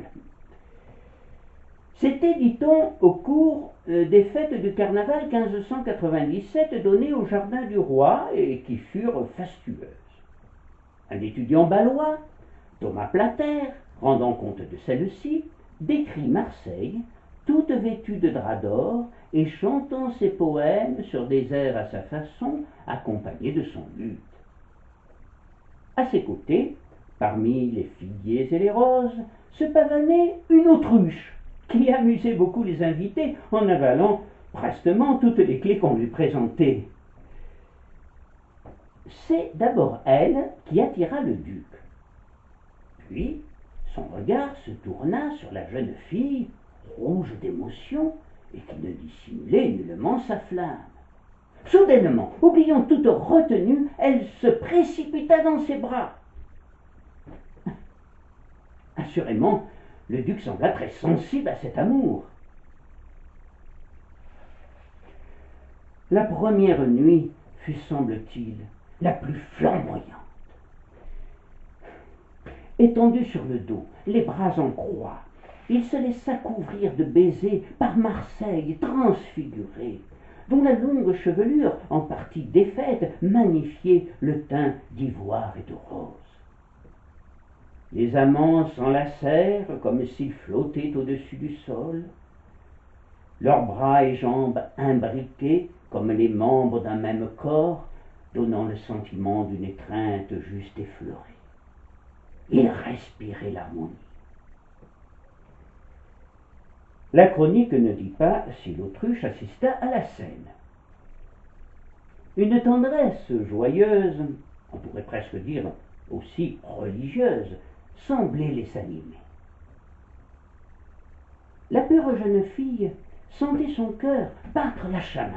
C'était, dit-on, au cours des fêtes du carnaval 1597 données au jardin du roi et qui furent fastueuses. Un étudiant balois, Thomas Plater, rendant compte de celle-ci, décrit Marseille, toute vêtue de drap d'or et chantant ses poèmes sur des airs à sa façon, accompagnés de son luth. À ses côtés, parmi les figuiers et les roses, se pavanait une autruche qui amusait beaucoup les invités en avalant prestement toutes les clés qu'on lui présentait. C'est d'abord elle qui attira le duc. Puis, son regard se tourna sur la jeune fille, rouge d'émotion, et qui ne dissimulait nullement sa flamme. Soudainement, oubliant toute retenue, elle se précipita dans ses bras. Assurément, le duc sembla très sensible à cet amour. La première nuit fut, semble-t-il, la plus flamboyante. Étendu sur le dos, les bras en croix, il se laissa couvrir de baisers par Marseille transfigurée, dont la longue chevelure, en partie défaite, magnifiait le teint d'ivoire et de rose. Les amants s'enlacèrent comme s'ils flottaient au-dessus du sol, leurs bras et jambes imbriqués comme les membres d'un même corps, donnant le sentiment d'une étreinte juste effleurée. Ils respiraient l'harmonie. La chronique ne dit pas si l'autruche assista à la scène. Une tendresse joyeuse, on pourrait presque dire aussi religieuse, semblait les animer. La pure jeune fille sentait son cœur battre la chamade.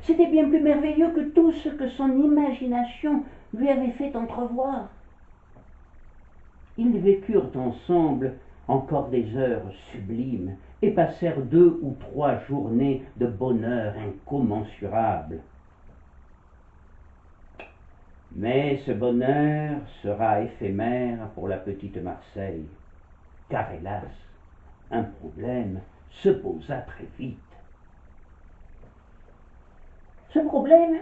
C'était bien plus merveilleux que tout ce que son imagination lui avait fait entrevoir. Ils vécurent ensemble encore des heures sublimes et passèrent 2 ou 3 journées de bonheur incommensurable. Mais ce bonheur sera éphémère pour la petite Marseille, car hélas, un problème se posa très vite. Ce problème,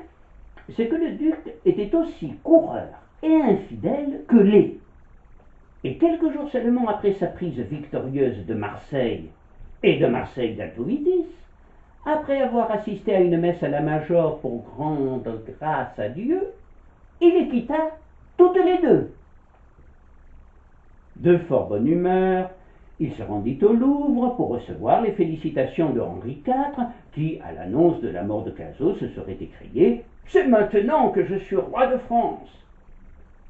c'est que le duc était aussi coureur et infidèle que laid. Et quelques jours seulement après sa prise victorieuse de Marseille et de Marseille d'Altovitis, après avoir assisté à une messe à la Major pour rendre grâce à Dieu, il les quitta toutes les deux. De fort bonne humeur, il se rendit au Louvre pour recevoir les félicitations de Henri IV, qui, à l'annonce de la mort de Cazaux, se serait écrié « C'est maintenant que je suis roi de France !»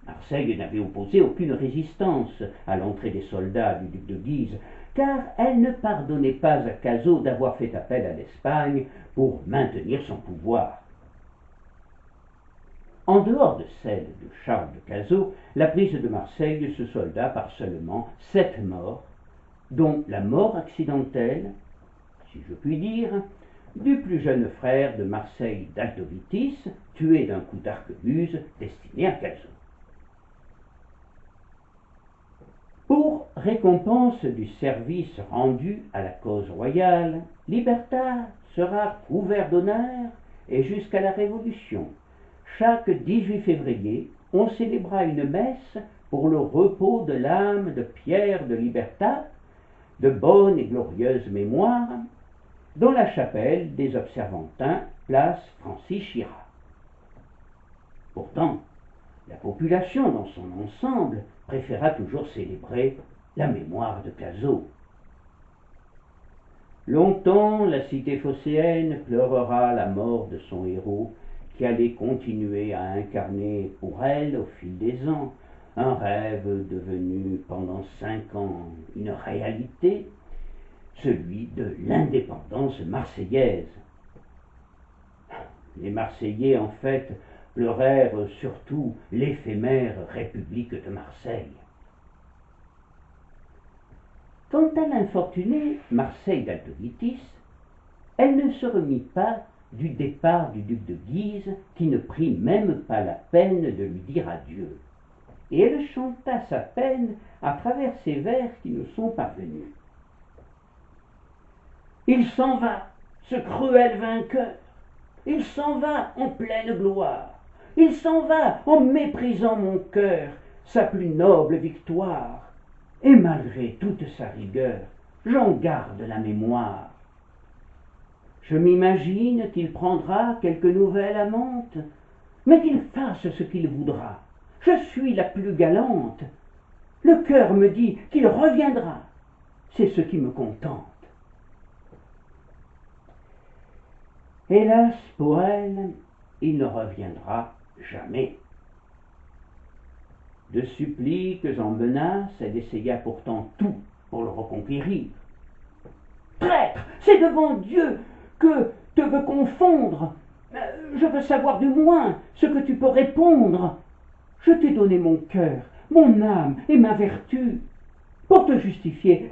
Marseille n'avait opposé aucune résistance à l'entrée des soldats du duc de Guise, car elle ne pardonnait pas à Cazaux d'avoir fait appel à l'Espagne pour maintenir son pouvoir. En dehors de celle de Charles de Cazaux, la prise de Marseille se solda par seulement 7 morts, dont la mort accidentelle, si je puis dire, du plus jeune frère de Marseille d'Altovitis, tué d'un coup d'arquebuse destiné à Cazaux. Pour récompense du service rendu à la cause royale, Libertad sera couvert d'honneur et jusqu'à la Révolution, chaque 18 février, on célébra une messe pour le repos de l'âme de Pierre de Libertad, de bonne et glorieuse mémoire, dans la chapelle des Observantins, place Francis Chirac. Pourtant, la population dans son ensemble préféra toujours célébrer la mémoire de Cazaux. Longtemps, la cité phocéenne pleurera la mort de son héros, qui allait continuer à incarner pour elle, au fil des ans, un rêve devenu pendant 5 ans une réalité, celui de l'indépendance marseillaise. Les Marseillais, en fait, pleurèrent surtout l'éphémère République de Marseille. Quant à l'infortunée Marseille d'Altovitis, elle ne se remit pas du départ du duc de Guise, qui ne prit même pas la peine de lui dire adieu, et elle chanta sa peine à travers ces vers qui nous sont parvenus. Il s'en va, ce cruel vainqueur. Il s'en va en pleine gloire. Il s'en va en méprisant mon cœur, sa plus noble victoire. Et malgré toute sa rigueur, j'en garde la mémoire. Je m'imagine qu'il prendra quelque nouvelle amante, mais qu'il fasse ce qu'il voudra. Je suis la plus galante. Le cœur me dit qu'il reviendra. C'est ce qui me contente. Hélas pour elle, il ne reviendra jamais. De suppliques en menaces, elle essaya pourtant tout pour le reconquérir. Traître, c'est devant Dieu que te veux confondre. Je veux savoir du moins ce que tu peux répondre. Je t'ai donné mon cœur, mon âme et ma vertu. Pour te justifier,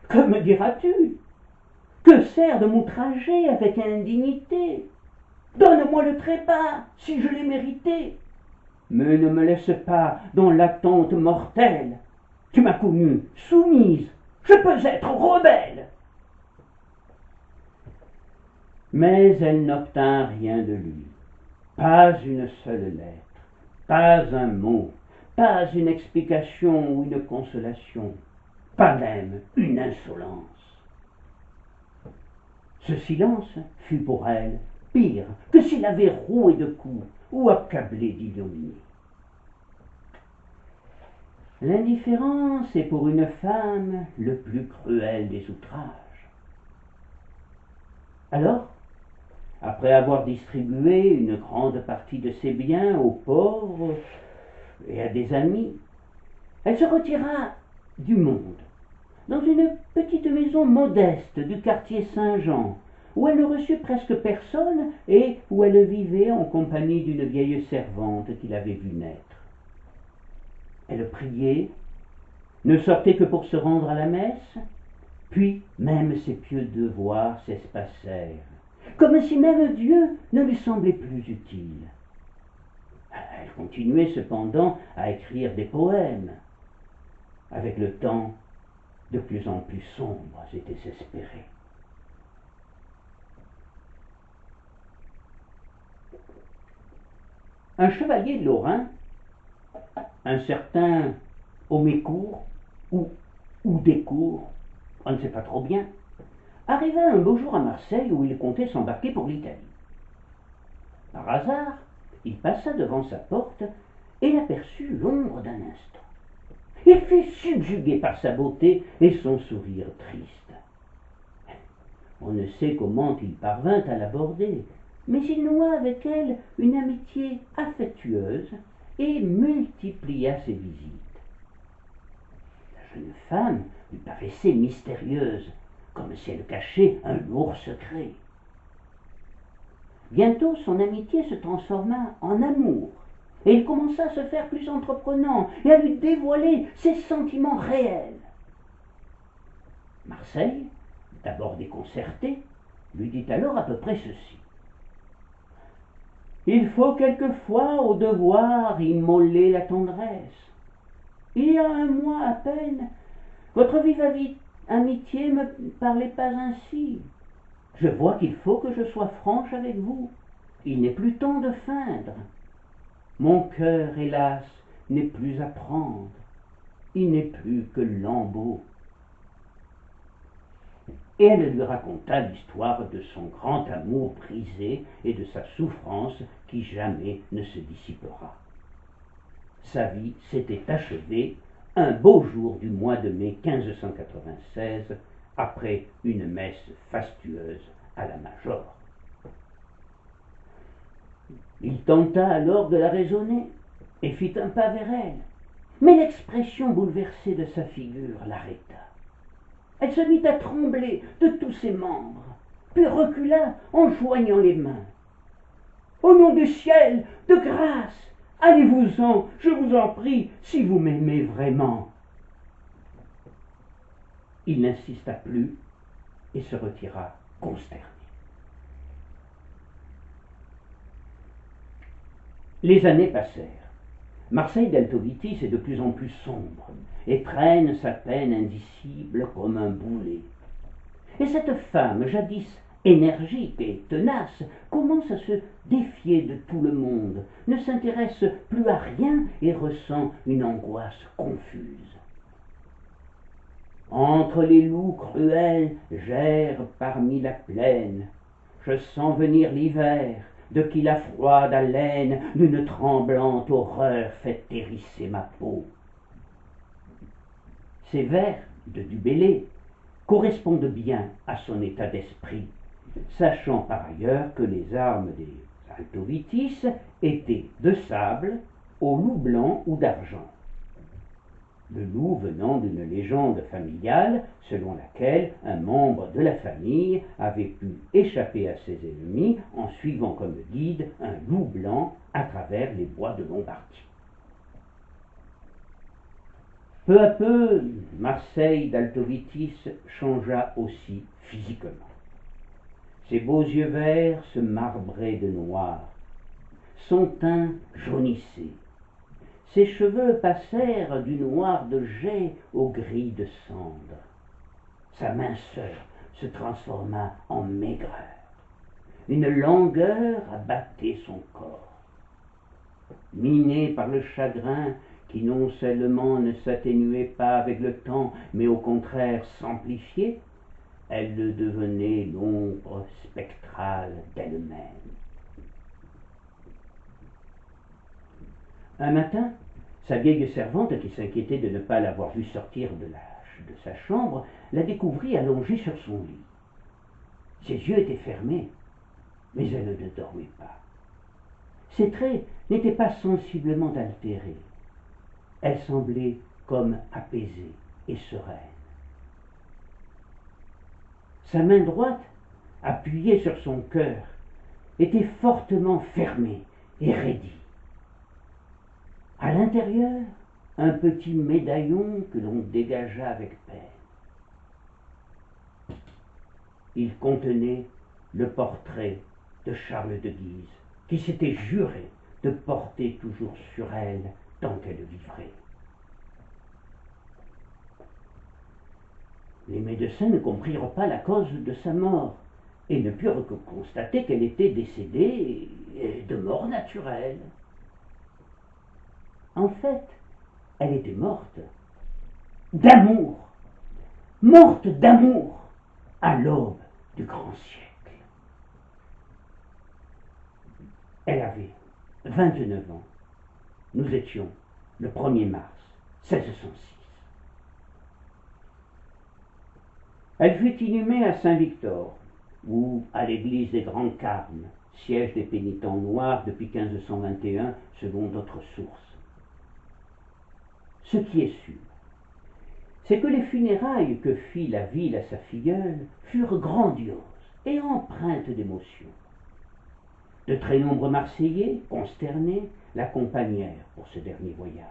que me diras-tu? Que sert de m'outrager avec indignité? Donne-moi le trépas, si je l'ai mérité. Mais ne me laisse pas dans l'attente mortelle. Tu m'as connue soumise, je peux être rebelle. Mais elle n'obtint rien de lui. Pas une seule lettre, pas un mot, pas une explication ou une consolation, pas même une insolence. Ce silence fut pour elle pire que s'il avait roué de coups ou accablé d'ignominie. L'indifférence est pour une femme le plus cruel des outrages. Alors, après avoir distribué une grande partie de ses biens aux pauvres et à des amis, elle se retira du monde, dans une petite maison modeste du quartier Saint-Jean, où elle ne reçut presque personne et où elle vivait en compagnie d'une vieille servante qui l'avait vue naître. Elle priait, ne sortait que pour se rendre à la messe, puis même ses pieux devoirs s'espacèrent, comme si même Dieu ne lui semblait plus utile. Elle continuait cependant à écrire des poèmes. Avec le temps, de plus en plus sombres et désespérés. Un chevalier de Lorrain, un certain Homécourt, ou Descours, on ne sait pas trop bien, arriva un beau jour à Marseille où il comptait s'embarquer pour l'Italie. Par hasard, il passa devant sa porte et aperçut l'ombre d'un instant. Il fut subjugué par sa beauté et son sourire triste. On ne sait comment il parvint à l'aborder, mais il noua avec elle une amitié affectueuse et multiplia ses visites. La jeune femme lui paraissait mystérieuse, comme si elle cachait un lourd secret. Bientôt son amitié se transforma en amour, et il commença à se faire plus entreprenant et à lui dévoiler ses sentiments réels. Marseille, d'abord déconcerté, lui dit alors à peu près ceci. Il faut quelquefois au devoir immoler la tendresse. Il y a un mois à peine, votre vive amitié me parlait pas ainsi. Je vois qu'il faut que je sois franche avec vous. Il n'est plus temps de feindre. Mon cœur, hélas, n'est plus à prendre. Il n'est plus que lambeau. Et elle lui raconta l'histoire de son grand amour brisé et de sa souffrance qui jamais ne se dissipera. Sa vie s'était achevée un beau jour du mois de mai 1596, après une messe fastueuse à la Major. Il tenta alors de la raisonner et fit un pas vers elle, mais l'expression bouleversée de sa figure l'arrêta. Elle se mit à trembler de tous ses membres, puis recula en joignant les mains. « Au nom du ciel, de grâce, allez-vous-en, je vous en prie, si vous m'aimez vraiment. » Il n'insista plus et se retira consterné. Les années passèrent. Marseille d'Altovitis est de plus en plus sombre et traîne sa peine indicible comme un boulet. Et cette femme, jadis énergique et tenace, commence à se défier de tout le monde, ne s'intéresse plus à rien et ressent une angoisse confuse. Entre les loups cruels j'erre parmi la plaine, je sens venir l'hiver, de qui la froide haleine d'une tremblante horreur fait hérisser ma peau. Ces vers de Du Bellay correspondent bien à son état d'esprit, sachant par ailleurs que les armes des Altovitis étaient de sable, au loup blanc ou d'argent. Le loup venant d'une légende familiale selon laquelle un membre de la famille avait pu échapper à ses ennemis en suivant comme guide un loup blanc à travers les bois de Lombardie. Peu à peu, Marseille d'Altovitis changea aussi physiquement. Ses beaux yeux verts se marbraient de noir, son teint jaunissait, ses cheveux passèrent du noir de jais au gris de cendre. Sa minceur se transforma en maigreur. Une langueur abattait son corps. Minée par le chagrin qui non seulement ne s'atténuait pas avec le temps, mais au contraire s'amplifiait, elle devenait l'ombre spectrale d'elle-même. Un matin, sa vieille servante, qui s'inquiétait de ne pas l'avoir vue sortir de sa chambre, la découvrit allongée sur son lit. Ses yeux étaient fermés, mais elle ne dormait pas. Ses traits n'étaient pas sensiblement altérés. Elle semblait comme apaisée et sereine. Sa main droite, appuyée sur son cœur, était fortement fermée et raidie. À l'intérieur, un petit médaillon que l'on dégagea avec peine. Il contenait le portrait de Charles de Guise, qui s'était juré de porter toujours sur elle tant qu'elle vivrait. Les médecins ne comprirent pas la cause de sa mort et ne purent que constater qu'elle était décédée de mort naturelle. En fait, elle était morte d'amour, morte d'amour à l'aube du grand siècle. Elle avait 29 ans. Nous étions le 1er mars 1606. Elle fut inhumée à Saint-Victor, ou à l'église des Grands Carmes, siège des pénitents noirs depuis 1521 selon d'autres sources. Ce qui est sûr, c'est que les funérailles que fit la ville à sa filleule furent grandioses et empreintes d'émotion. De très nombreux Marseillais, consternés, l'accompagnèrent pour ce dernier voyage.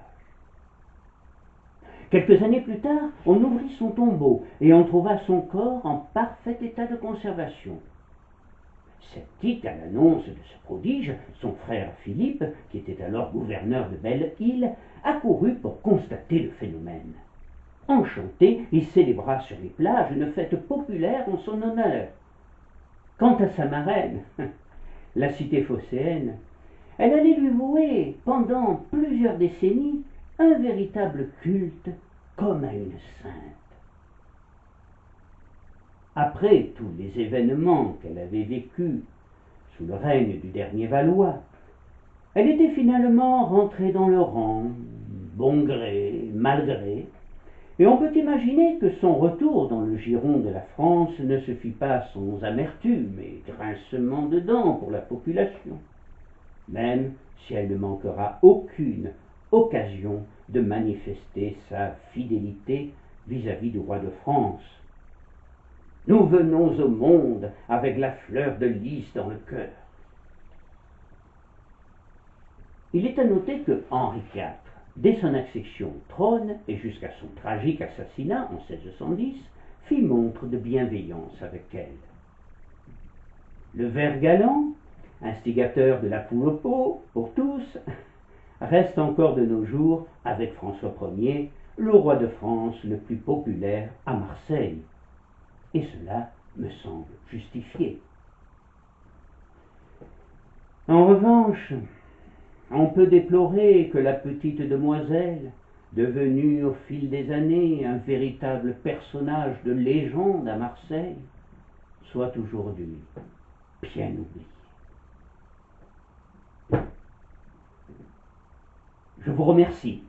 Quelques années plus tard, on ouvrit son tombeau et on trouva son corps en parfait état de conservation. Sceptique à l'annonce de ce prodige, son frère Philippe, qui était alors gouverneur de Belle-Île, accourut pour constater le phénomène. Enchanté, il célébra sur les plages une fête populaire en son honneur. Quant à sa marraine, la cité phocéenne, elle allait lui vouer, pendant plusieurs décennies, un véritable culte comme à une sainte. Après tous les événements qu'elle avait vécus sous le règne du dernier Valois, elle était finalement rentrée dans le rang, bon gré, mal gré, et on peut imaginer que son retour dans le giron de la France ne se fit pas sans amertume et grincement de dents pour la population, même si elle ne manquera aucune occasion de manifester sa fidélité vis-à-vis du roi de France. Nous venons au monde avec la fleur de lys dans le cœur. Il est à noter que Henri IV, dès son accession au trône et jusqu'à son tragique assassinat en 1610, fit montre de bienveillance avec elle. Le vert galant, instigateur de la poule au pot pour tous, reste encore de nos jours, avec François Ier, le roi de France le plus populaire à Marseille. Et cela me semble justifiée. En revanche, on peut déplorer que la petite demoiselle, devenue au fil des années un véritable personnage de légende à Marseille, soit aujourd'hui bien oubliée. Je vous remercie.